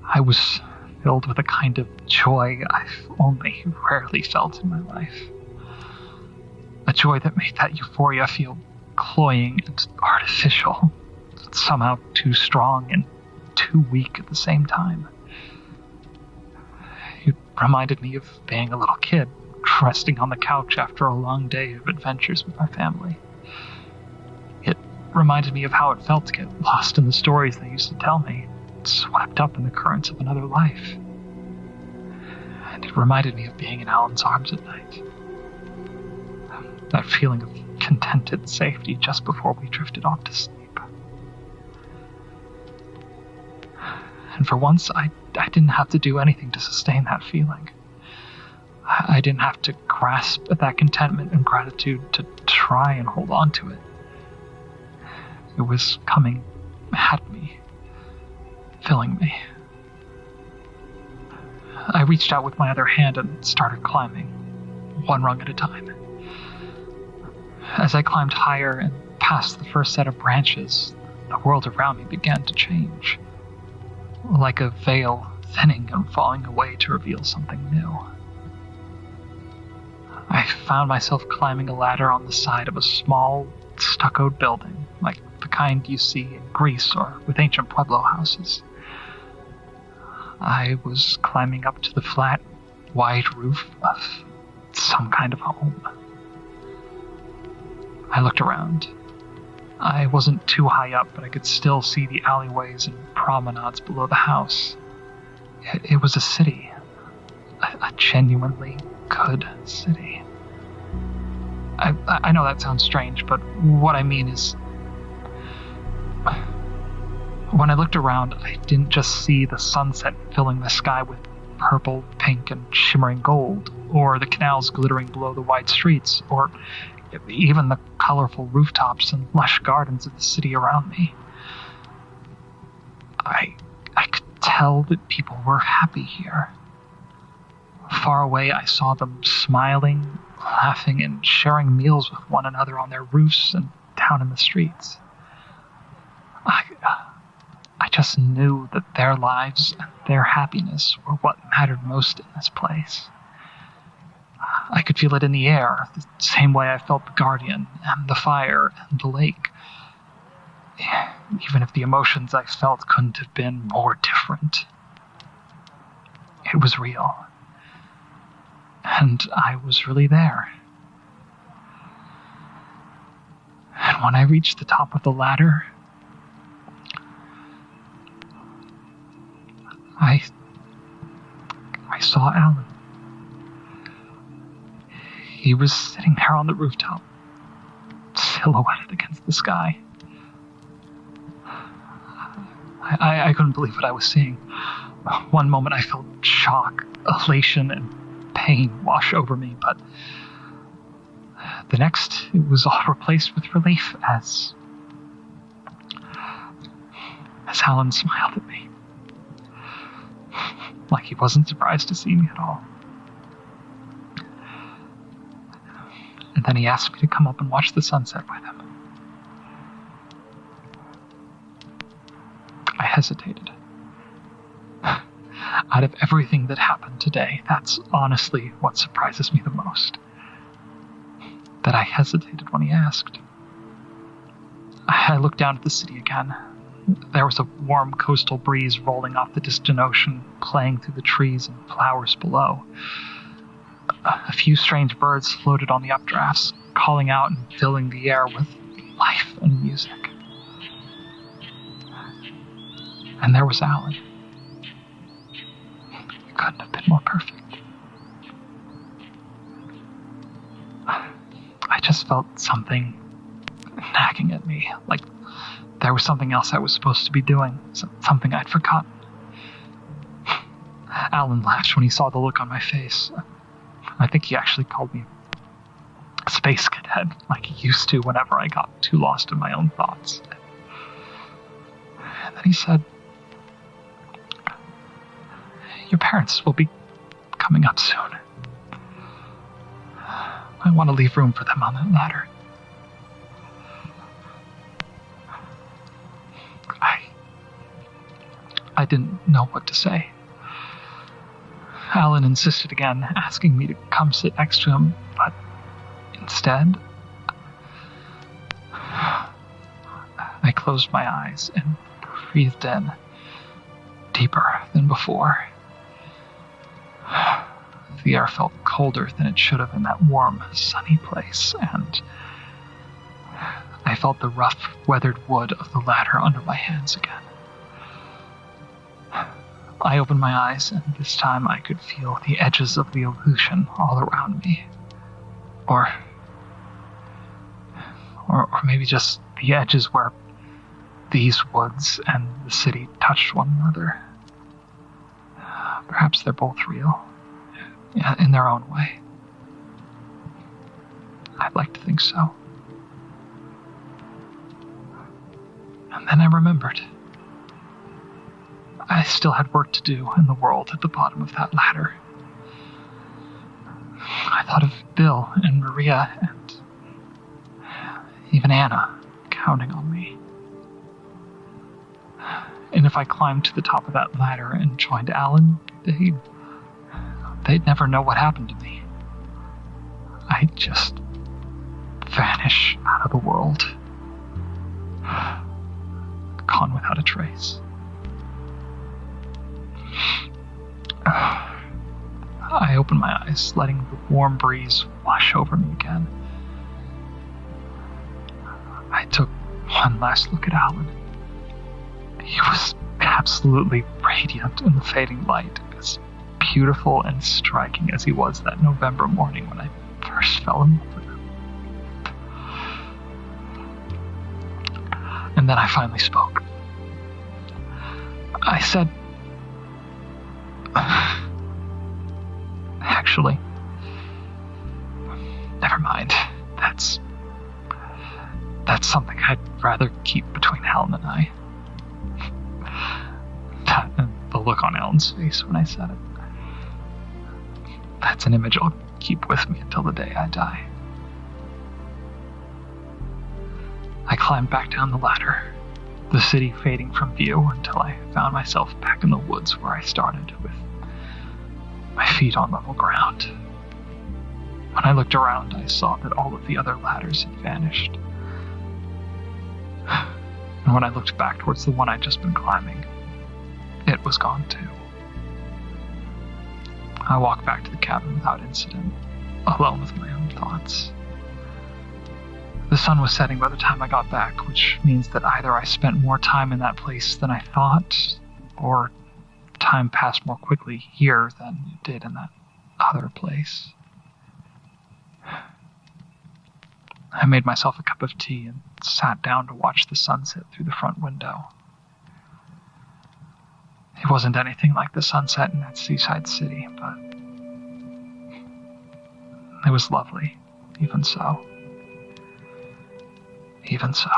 I was filled with a kind of joy I've only rarely felt in my life. A joy that made that euphoria feel cloying and artificial, somehow too strong and too weak at the same time. It reminded me of being a little kid, resting on the couch after a long day of adventures with my family. It reminded me of how it felt to get lost in the stories they used to tell me, swept up in the currents of another life. And it reminded me of being in Alan's arms at night. That feeling of contented safety just before we drifted off to sleep. And for once, I didn't have to do anything to sustain that feeling. I didn't have to grasp at that contentment and gratitude to try and hold on to it. It was coming at me, filling me. I reached out with my other hand and started climbing, one rung at a time. As I climbed higher and past the first set of branches, the world around me began to change, like a veil thinning and falling away to reveal something new. I found myself climbing a ladder on the side of a small, stuccoed building, like the kind you see in Greece or with ancient Pueblo houses. I was climbing up to the flat, wide roof of some kind of home. I looked around. I wasn't too high up, but I could still see the alleyways and promenades below the house. It was a city. A genuinely good city. I know that sounds strange, but what I mean is, when I looked around, I didn't just see the sunset filling the sky with purple, pink, and shimmering gold, or the canals glittering below the wide streets, or even the colorful rooftops and lush gardens of the city around me. I could tell that people were happy here. Far away, I saw them smiling, laughing, and sharing meals with one another on their roofs and down in the streets. I just knew that their lives and their happiness were what mattered most in this place. I could feel it in the air, the same way I felt the Guardian, and the fire, and the lake. Even if the emotions I felt couldn't have been more different. It was real. And I was really there. And when I reached the top of the ladder, I saw Alan. He was sitting there on the rooftop, silhouetted against the sky. I couldn't believe what I was seeing. One moment I felt shock, elation, and pain wash over me, but the next it was all replaced with relief as Alan smiled at me. Like he wasn't surprised to see me at all. And then he asked me to come up and watch the sunset with him. I hesitated. Out of everything that happened today, that's honestly what surprises me the most. That I hesitated when he asked. I looked down at the city again. There was a warm coastal breeze rolling off the distant ocean, playing through the trees and flowers below. A few strange birds floated on the updrafts, calling out and filling the air with life and music. And there was Alan. It couldn't have been more perfect. I just felt something nagging at me, like there was something else I was supposed to be doing, something I'd forgotten. Alan laughed when he saw the look on my face. I think he actually called me a space cadet, like he used to whenever I got too lost in my own thoughts. And then he said, "Your parents will be coming up soon. I want to leave room for them on that ladder." I didn't know what to say. Alan insisted again, asking me to come sit next to him, but instead, I closed my eyes and breathed in, deeper than before. The air felt colder than it should have in that warm, sunny place, and I felt the rough, weathered wood of the ladder under my hands again. I opened my eyes, and this time I could feel the edges of the illusion all around me. Or maybe just the edges where these woods and the city touched one another. Perhaps they're both real, in their own way. I'd like to think so. And then I remembered. I still had work to do in the world at the bottom of that ladder. I thought of Bill and Maria and even Anna counting on me. And if I climbed to the top of that ladder and joined Alan, they'd never know what happened to me. I'd just vanish out of the world. Gone without a trace. I opened my eyes, letting the warm breeze wash over me again. I took one last look at Alan. He was absolutely radiant in the fading light, as beautiful and striking as he was that November morning when I first fell in love with him. And then I finally spoke. I said, "Actually, never mind. That's something I'd rather keep between Alan and I." The look on Alan's face when I said it. That's an image I'll keep with me until the day I die. I climbed back down the ladder, the city fading from view until I found myself back in the woods where I started, with my feet on level ground. When I looked around, I saw that all of the other ladders had vanished. And when I looked back towards the one I'd just been climbing, it was gone too. I walked back to the cabin without incident, alone with my own thoughts. The sun was setting by the time I got back, which means that either I spent more time in that place than I thought, or time passed more quickly here than it did in that other place. I made myself a cup of tea and sat down to watch the sunset through the front window. It wasn't anything like the sunset in that seaside city, but it was lovely, even so. Even so.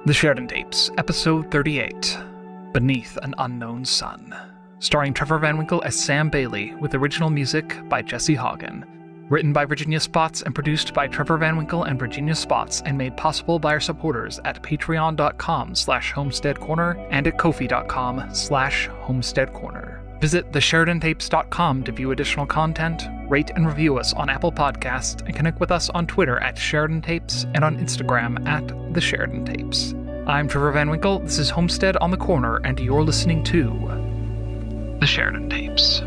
The Sheridan Tapes, Episode 38, Beneath an Unknown Sun, starring Trevor Van Winkle as Sam Bailey, with original music by Jesse Hagen. Written by Virginia Spots and produced by Trevor Van Winkle and Virginia Spots, and made possible by our supporters at patreon.com/homesteadcorner and at ko-fi.com/homesteadcorner. Visit thesheridantapes.com to view additional content, rate and review us on Apple Podcasts, and connect with us on Twitter at Sheridan Tapes and on Instagram at The Sheridan Tapes. I'm Trevor Van Winkle, this is Homestead on the Corner, and you're listening to The Sheridan Tapes.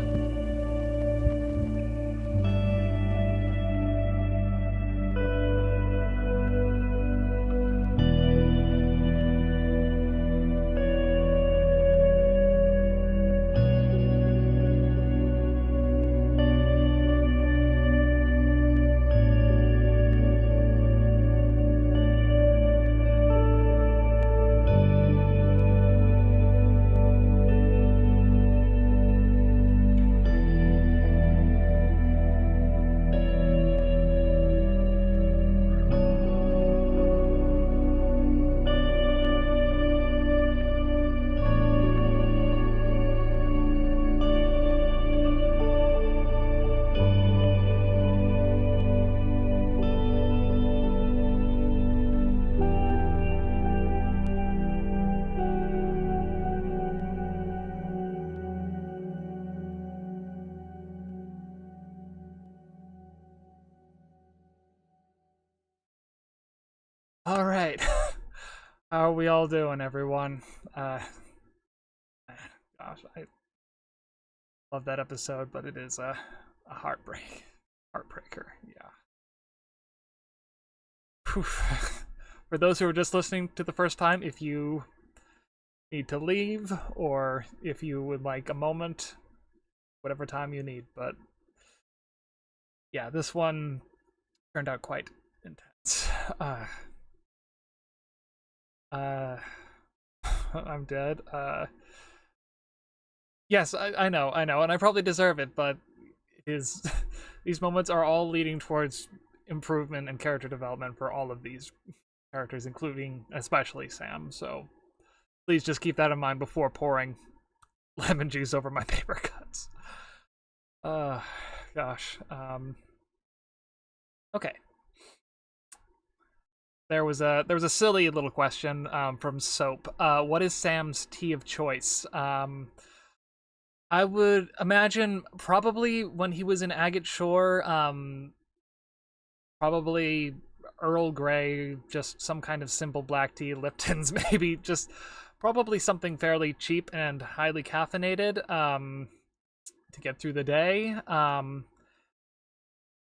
All right. How are we all doing, everyone? Gosh, I love that episode, but it is a heartbreaker. Yeah. Whew. For those who are just listening to the first time, if you need to leave or if you would like a moment, whatever time you need, but yeah, this one turned out quite intense. I'm dead. Yes, I know, and I probably deserve it, but these moments are all leading towards improvement and character development for all of these characters, including especially Sam, so please just keep that in mind before pouring lemon juice over my paper cuts. Gosh. Okay. There was a silly little question from Soap. What is Sam's tea of choice? I would imagine probably when he was in Agate Shore, probably Earl Grey, just some kind of simple black tea, Lipton's maybe, just probably something fairly cheap and highly caffeinated to get through the day.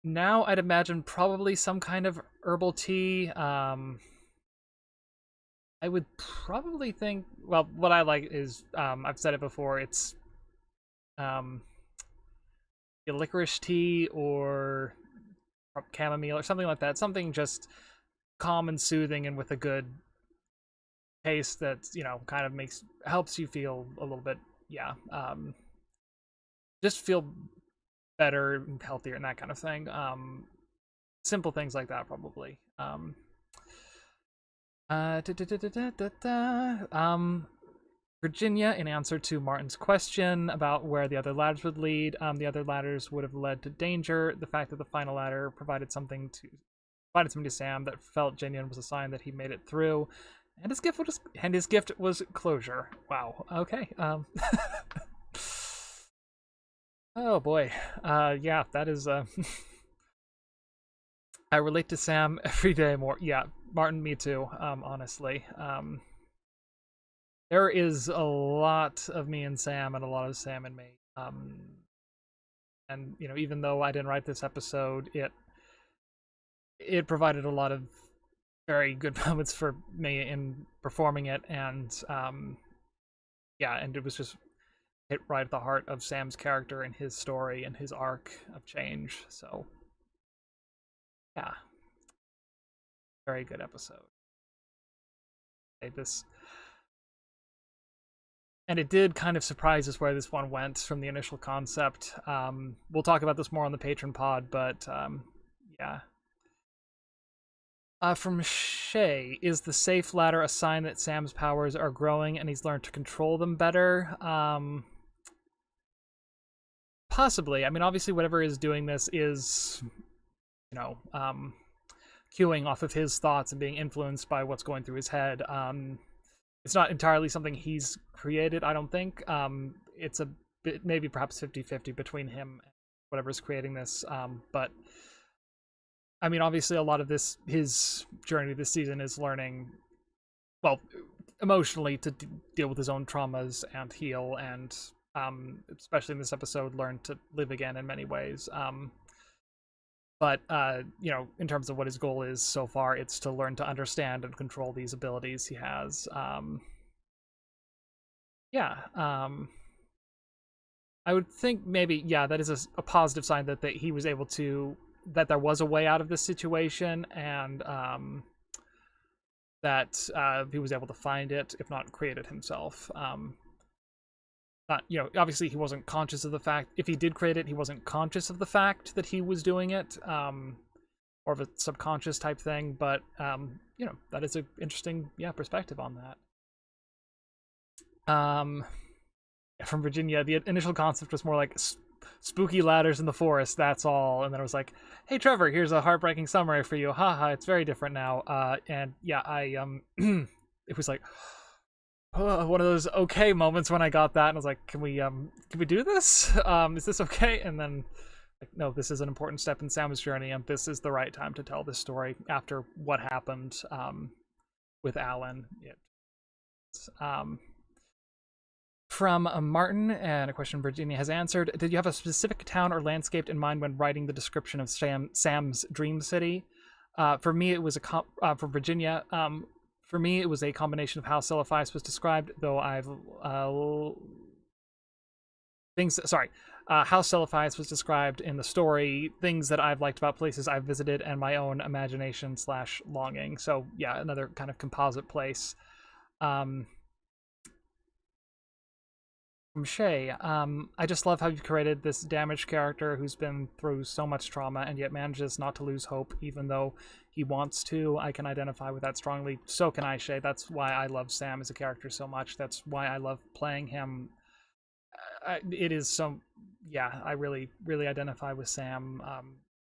Now I'd imagine probably some kind of herbal tea. I would probably think, well, what I like is, I've said it before, it's licorice tea or chamomile or something like that. Something just calm and soothing and with a good taste that, kind of helps you feel a little bit, just feel better and healthier and that kind of thing. Simple things like that, probably. Virginia, in answer to Martin's question about where the other ladders would lead, the other ladders would have led to danger. The fact that the final ladder provided something to Sam that felt genuine was a sign that he made it through, and his gift was closure. Wow. Okay. Oh boy. Yeah, that is. I relate to Sam every day more. Yeah, Martin, me too. Honestly. There is a lot of me and Sam and a lot of Sam and me. And you know, even though I didn't write this episode, it provided a lot of very good moments for me in performing it, and yeah, and it was just hit right at the heart of Sam's character and his story and his arc of change. So yeah, very good episode. And it did kind of surprise us where this one went from the initial concept. We'll talk about this more on the Patron pod, but yeah. From Shay, is the safe ladder a sign that Sam's powers are growing and he's learned to control them better? Possibly. I mean, obviously, whatever is doing this is, you know, cueing off of his thoughts and being influenced by what's going through his head. It's not entirely something he's created, I don't think. It's a bit, maybe perhaps 50-50 between him and whatever's creating this. But, I mean, obviously a lot of this, his journey this season is learning, well, emotionally to deal with his own traumas and heal, and especially in this episode, learn to live again in many ways. But, you know, in terms of what his goal is so far, it's to learn to understand and control these abilities he has. Yeah. I would think maybe, yeah, that is a positive sign that he was able to, that there was a way out of this situation, and that he was able to find it, if not create it himself. Not, you know, obviously he wasn't conscious of the fact, if he did create it, he wasn't conscious of the fact that he was doing it, more of a subconscious type thing, but, you know, that is an interesting, yeah, perspective on that. From Virginia, the initial concept was more like spooky ladders in the forest, that's all, and then it was like, hey Trevor, here's a heartbreaking summary for you, haha, it's very different now, and yeah, it was like, one of those okay moments when I got that, and I was like, can we do this? Is this okay? And then, like, no, this is an important step in Sam's journey, and this is the right time to tell this story after what happened with Alan. From Martin, and a question Virginia has answered, did you have a specific town or landscape in mind when writing the description of Sam's dream city? For me, it was for Virginia, for me, it was a combination of how Celiphias was described, though I've how Celiphias was described in the story, things that I've liked about places I've visited, and my own imagination / longing. So yeah, another kind of composite place. From Shay, I just love how you've created this damaged character who's been through so much trauma and yet manages not to lose hope even though he wants to. I can identify with that strongly. So can I, Shay. That's why I love Sam as a character so much. That's why I love playing him. It is so, yeah, I really, really identify with Sam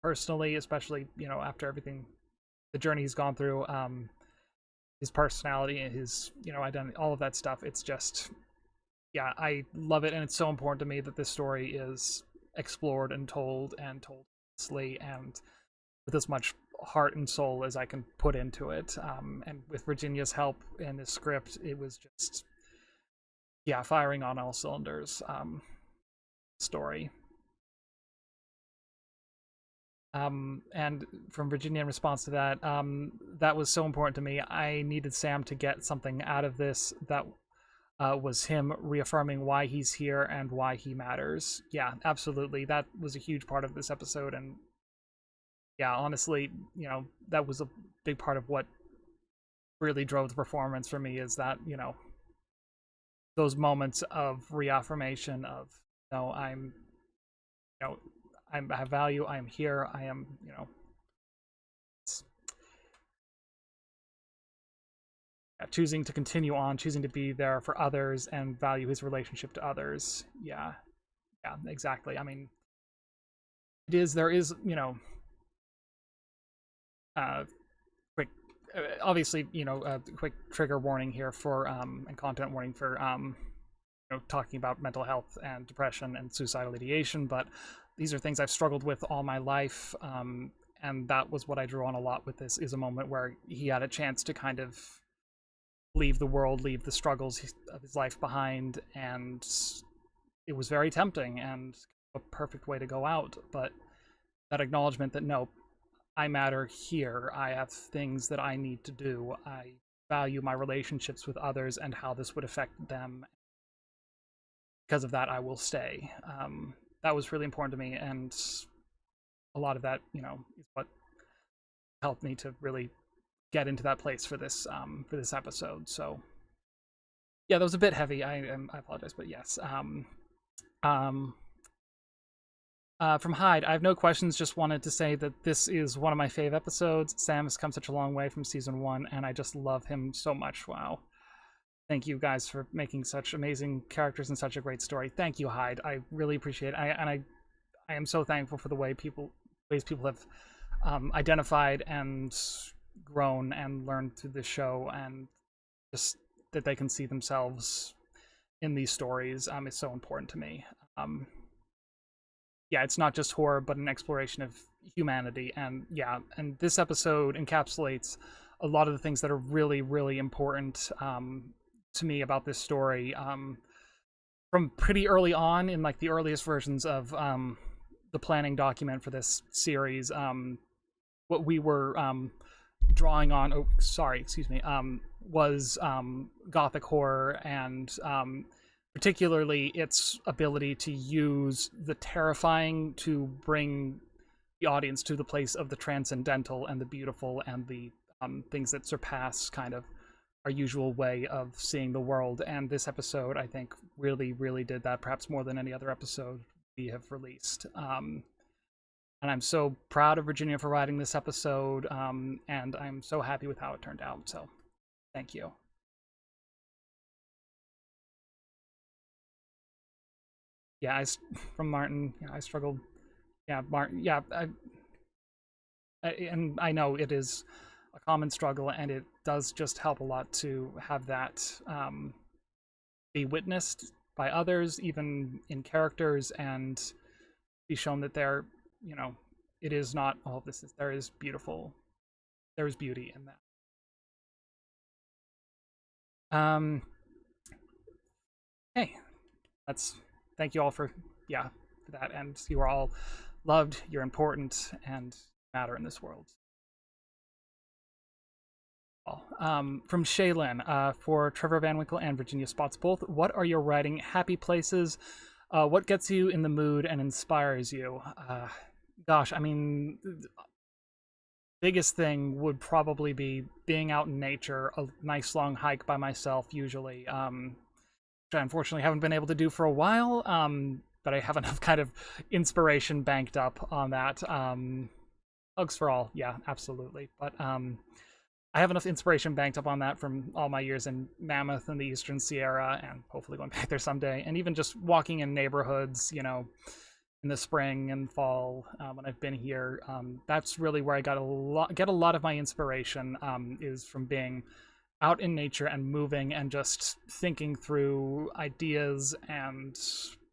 personally, especially, you know, after everything, the journey he's gone through, his personality and his, you know, identity, all of that stuff. It's just, yeah, I love it, and it's so important to me that this story is explored and told honestly and with as much heart and soul as I can put into it. And with Virginia's help in this script, it was just, yeah, firing on all cylinders. Story. And from Virginia in response to that, that was so important to me. I needed Sam to get something out of this that was him reaffirming why he's here and why he matters. Yeah, absolutely. That was a huge part of this episode, and yeah, honestly, you know, that was a big part of what really drove the performance for me, is that, you know, those moments of reaffirmation of, no, I'm, you know, I have value, I am here, I am, you know, choosing to continue on, choosing to be there for others and value his relationship to others. Yeah, exactly. I mean, there is, quick, obviously, a quick trigger warning here for, and content warning for, talking about mental health and depression and suicidal ideation, but these are things I've struggled with all my life, and that was what I drew on a lot with this, is a moment where he had a chance to kind of leave the world, leave the struggles of his life behind, and it was very tempting and a perfect way to go out, but that acknowledgement that, no, I matter here, I have things that I need to do, I value my relationships with others and how this would affect them. Because of that, I will stay. That was really important to me, and a lot of that, is what helped me to really get into that place for this episode. So, yeah, that was a bit heavy. I apologize, but yes. From Hyde, I have no questions. Just wanted to say that this is one of my fave episodes. Sam has come such a long way from season 1, and I just love him so much. Wow. Thank you guys for making such amazing characters and such a great story. Thank you, Hyde. I really appreciate it. I am so thankful for the ways people have identified and grown and learned through this show, and just that they can see themselves in these stories is so important to me. Yeah, it's not just horror, but an exploration of humanity, and this episode encapsulates a lot of the things that are really, really important to me about this story. From pretty early on, in like the earliest versions of the planning document for this series, what we were drawing on, was gothic horror, and particularly its ability to use the terrifying to bring the audience to the place of the transcendental and the beautiful and the things that surpass kind of our usual way of seeing the world. And this episode, I think, really, really did that, perhaps more than any other episode we have released. And I'm so proud of Virginia for writing this episode, and I'm so happy with how it turned out. So, thank you. Yeah, from Martin, I struggled. Yeah, Martin, and I know it is a common struggle, and it does just help a lot to have that be witnessed by others, even in characters, and be shown that it is not all of this. There is beauty in that. Hey, thank you all for that, and you are all loved, you're important, and matter in this world. From Shaylin, for Trevor Van Winkle and Virginia Spots both, what are your writing happy places? What gets you in the mood and inspires you? Gosh, I mean, biggest thing would probably be being out in nature, a nice long hike by myself usually, which I unfortunately haven't been able to do for a while, but I have enough kind of inspiration banked up on that. Hugs for all, yeah, absolutely. But I have enough inspiration banked up on that from all my years in Mammoth and the Eastern Sierra, and hopefully going back there someday, and even just walking in neighborhoods, in the spring and fall when I've been here. That's really where I get a lot of my inspiration, is from being out in nature and moving and just thinking through ideas and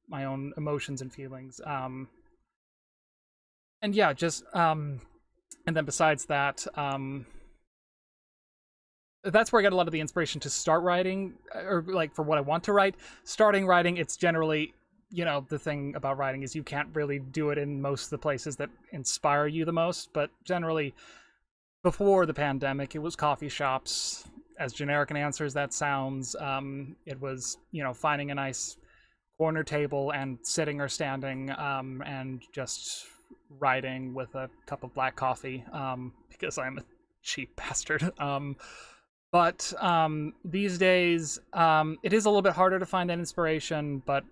my own emotions and feelings. And then besides that, that's where I get a lot of the inspiration to start writing, or like for what I want to write. Starting writing, it's generally, the thing about writing is you can't really do it in most of the places that inspire you the most, but generally before the pandemic, it was coffee shops. As generic an answer as that sounds, it was, finding a nice corner table and sitting or standing, and just writing with a cup of black coffee, because I'm a cheap bastard. But these days, it is a little bit harder to find that inspiration, but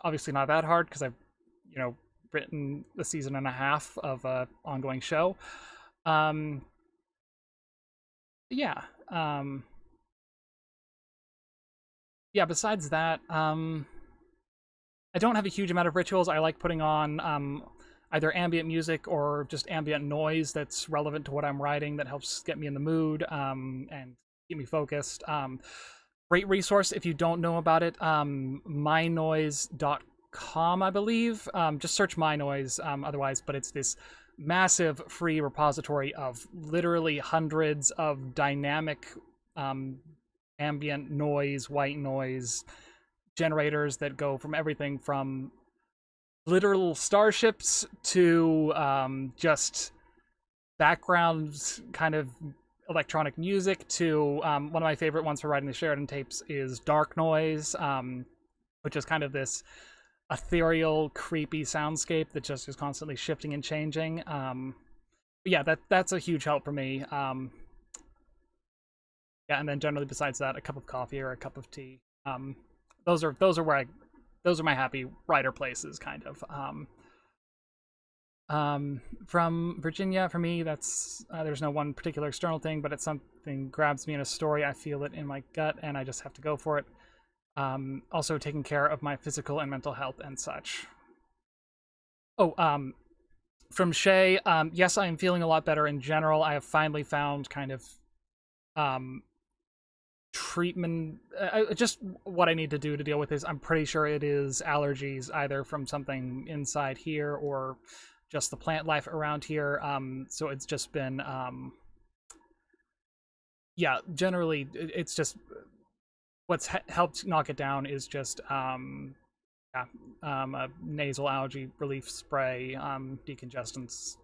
obviously not that hard, because I've, written a season and a half of a ongoing show. Yeah, besides that, I don't have a huge amount of rituals. I like putting on either ambient music or just ambient noise that's relevant to what I'm writing that helps get me in the mood and keep me focused. Great resource if you don't know about it, mynoise.com, I believe. Just search mynoise otherwise, but it's this massive free repository of literally hundreds of dynamic ambient noise, white noise generators that go from everything from literal starships to just background kind of electronic music to one of my favorite ones for writing the Sheridan tapes is dark noise, which is kind of this ethereal, creepy soundscape that just is constantly shifting and changing. Yeah, that's a huge help for me. Yeah, and then generally besides that, a cup of coffee or a cup of tea. Those are where those are my happy writer places, kind of. From Virginia, for me, that's there's no one particular external thing, but it's something grabs me in a story. I feel it in my gut, and I just have to go for it. Also taking care of my physical and mental health and such. Oh, from Shay, yes, I am feeling a lot better in general. I have finally found kind of treatment, just what I need to do to deal with this. I'm pretty sure it is allergies, either from something inside here or just the plant life around here. So it's just been, yeah, generally, it's just, what's helped knock it down is just, a nasal allergy relief spray, decongestants,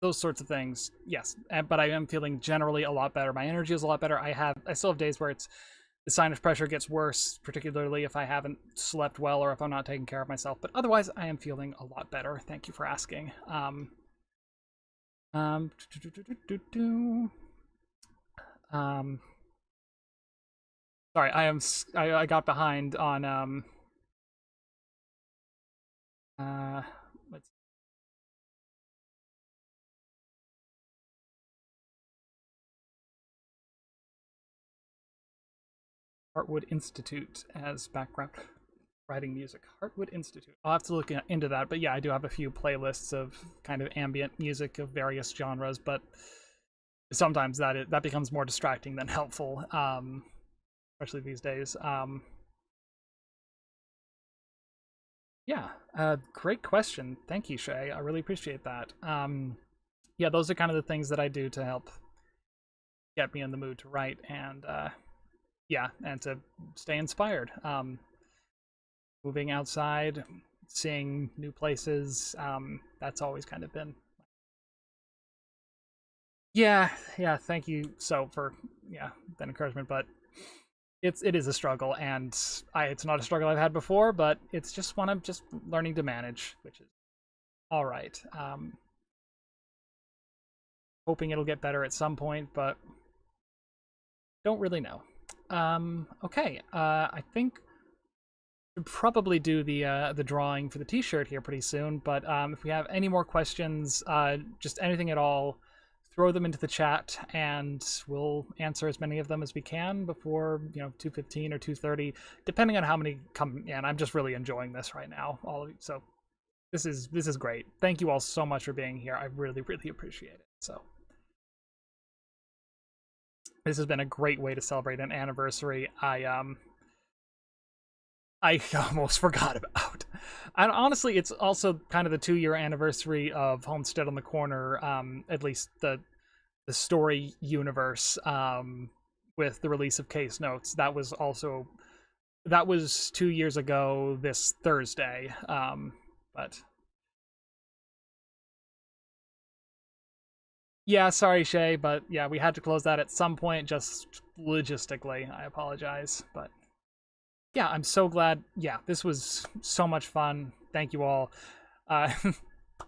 those sorts of things. Yes, but I am feeling generally a lot better. My energy is a lot better. I still have days where the sinus pressure gets worse, particularly if I haven't slept well or if I'm not taking care of myself. But otherwise, I am feeling a lot better. Thank you for asking. Sorry, I got behind on let's Heartwood Institute as background writing music. Heartwood Institute. I'll have to look into that, but yeah, I do have a few playlists of kind of ambient music of various genres, but sometimes that becomes more distracting than helpful, especially these days. Yeah, great question. Thank you, Shay. I really appreciate that. Yeah, those are kind of the things that I do to help get me in the mood to write and yeah, and to stay inspired. Moving outside, seeing new places, that's always kind of been. Yeah, thank you for that encouragement, but it is a struggle, and it's not a struggle I've had before, but it's just one I'm just learning to manage, which is all right. Hoping it'll get better at some point, but don't really know. Okay, I think we'll probably do the drawing for the t-shirt here pretty soon, but if we have any more questions, just anything at all, throw them into the chat and we'll answer as many of them as we can before 2:15 or 2:30, depending on how many come in. I'm just really enjoying this right now, all of you, so this is great. Thank you all so much for being here. I really appreciate it. So this has been a great way to celebrate an anniversary I almost forgot about. And honestly, it's also kind of the 2-year anniversary of Homestead on the Corner, at least the story universe, with the release of Case Notes. That was 2 years ago this Thursday. But yeah, sorry, Shay, but yeah, we had to close that at some point, just logistically. I apologize, but yeah, I'm so glad. Yeah, this was so much fun. Thank you all.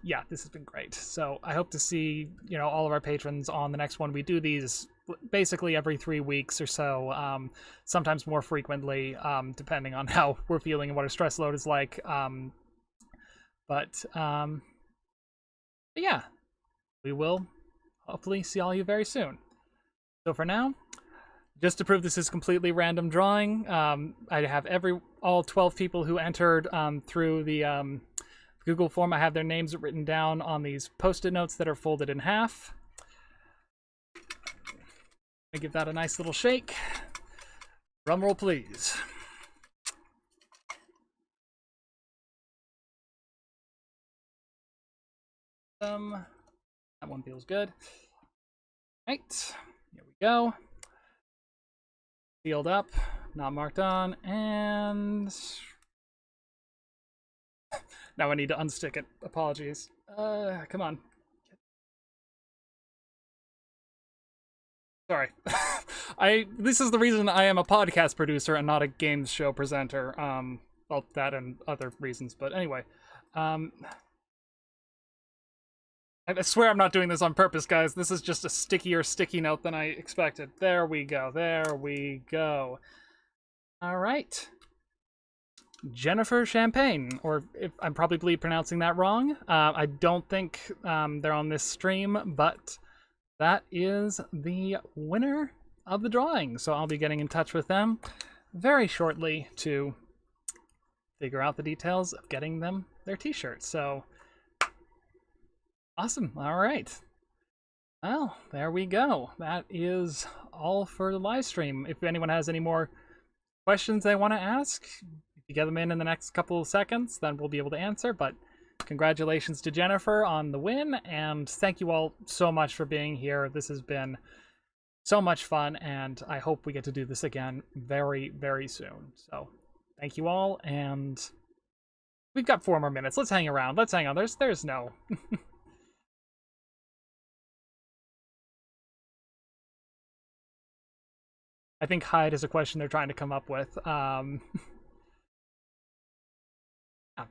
Yeah, this has been great. So I hope to see, all of our patrons on the next one. We do these basically every 3 weeks or so, sometimes more frequently, depending on how we're feeling and what our stress load is like. But yeah, we will hopefully see all of you very soon. So for now, Just to prove this is completely random drawing, I have all 12 people who entered through the Google form. I have their names written down on these Post-it notes that are folded in half. I give that a nice little shake. Drum roll, please. That one feels good. Right, here we go. Sealed up, not marked on, and now I need to unstick it. Apologies. Come on. Sorry. This is the reason I am a podcast producer and not a games show presenter. Well, that and other reasons, but anyway. I swear I'm not doing this on purpose, guys. This is just a stickier sticky note than I expected. There we go. There we go. All right. Jennifer Champagne, or if I'm probably pronouncing that wrong. I don't think they're on this stream, but that is the winner of the drawing. So I'll be getting in touch with them very shortly to figure out the details of getting them their t-shirts. So awesome. All right. Well, there we go. That is all for the live stream. If anyone has any more questions they want to ask, if you get them in the next couple of seconds, then we'll be able to answer. But congratulations to Jennifer on the win, and thank you all so much for being here. This has been so much fun, and I hope we get to do this again very, very soon. So thank you all, and we've got 4 more minutes. Let's hang around. Let's hang on. There's no... I think hide is a question they're trying to come up with.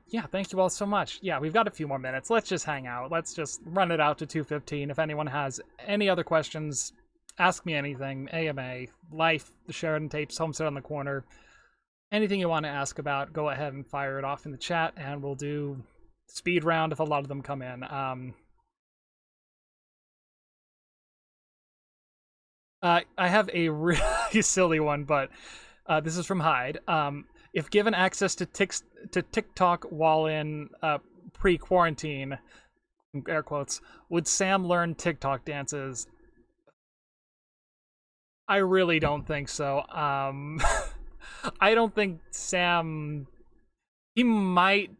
Yeah, thank you all so much. Yeah, we've got a few more minutes. Let's just hang out. Let's just run it out to 2:15. If anyone has any other questions, ask me anything. AMA, life, the Sheridan tapes, Homestead on the Corner. Anything you want to ask about, go ahead and fire it off in the chat, and we'll do speed round if a lot of them come in. I have a really silly one, but this is from Hyde. If given access to TikTok while in pre-quarantine, air quotes, would Sam learn TikTok dances? I really don't think so. I don't think Sam... He might...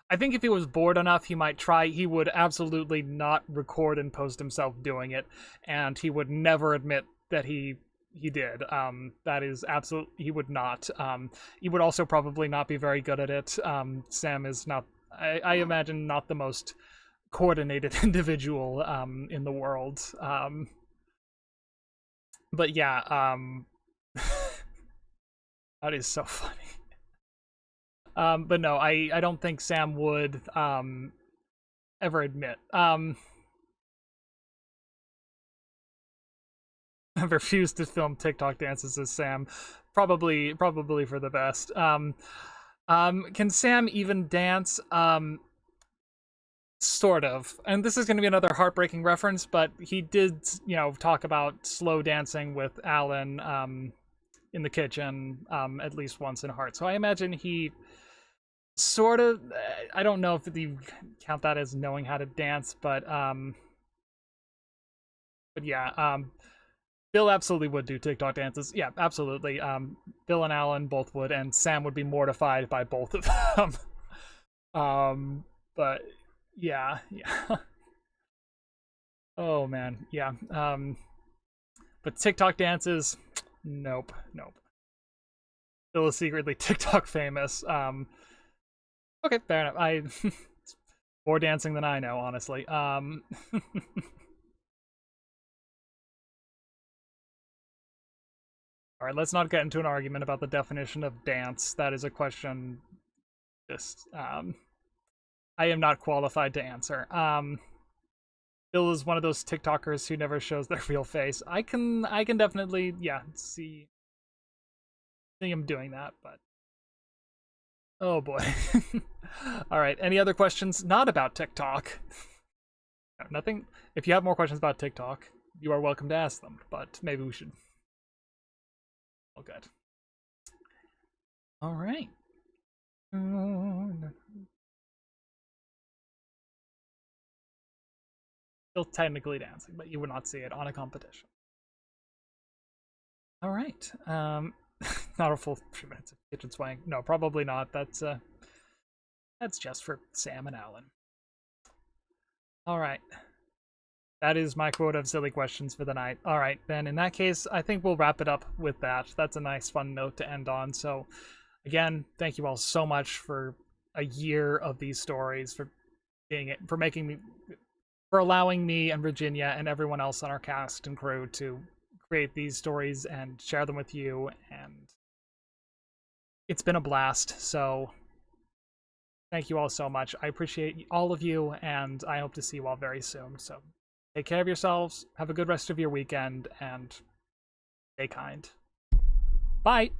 I think if he was bored enough, he might try. He would absolutely not record and post himself doing it, and he would never admit that he did. That is absolute. He would not. He would also probably not be very good at it. Sam is not, I imagine, not the most coordinated individual in the world. But yeah, that is so funny. But no, I don't think Sam would ever admit. I've refused to film TikTok dances as Sam. Probably for the best. Can Sam even dance? Sort of. And this is going to be another heartbreaking reference, but he did, talk about slow dancing with Alan in the kitchen at least once in Heart. So I imagine he sort of, I don't know if you count that as knowing how to dance, but yeah, Bill absolutely would do TikTok dances. Yeah, absolutely. Bill and Alan both would, and Sam would be mortified by both of them. But yeah. Oh man, yeah. But TikTok dances, nope. Bill is secretly TikTok famous. Okay, fair enough. More dancing than I know, honestly. All right, let's not get into an argument about the definition of dance. That is a question just I am not qualified to answer. Bill is one of those TikTokers who never shows their real face. I can definitely, yeah, see him doing that, but oh boy. All right, any other questions not about TikTok? No, nothing. If you have more questions about TikTok, you are welcome to ask them, but maybe we should all good. All right. Still technically dancing, but you would not see it on a competition. All right. Not a full 3 minutes of kitchen swing. No, probably not. That's just for Sam and Alan. All right. That is my quota of silly questions for the night. All right, then in that case, I think we'll wrap it up with that. That's a nice, fun note to end on. So, again, thank you all so much for a year of these stories, for allowing me and Virginia and everyone else on our cast and crew to create these stories and share them with you. And it's been a blast. So, thank you all so much. I appreciate all of you, and I hope to see you all very soon. So, take care of yourselves, have a good rest of your weekend, and stay kind. Bye!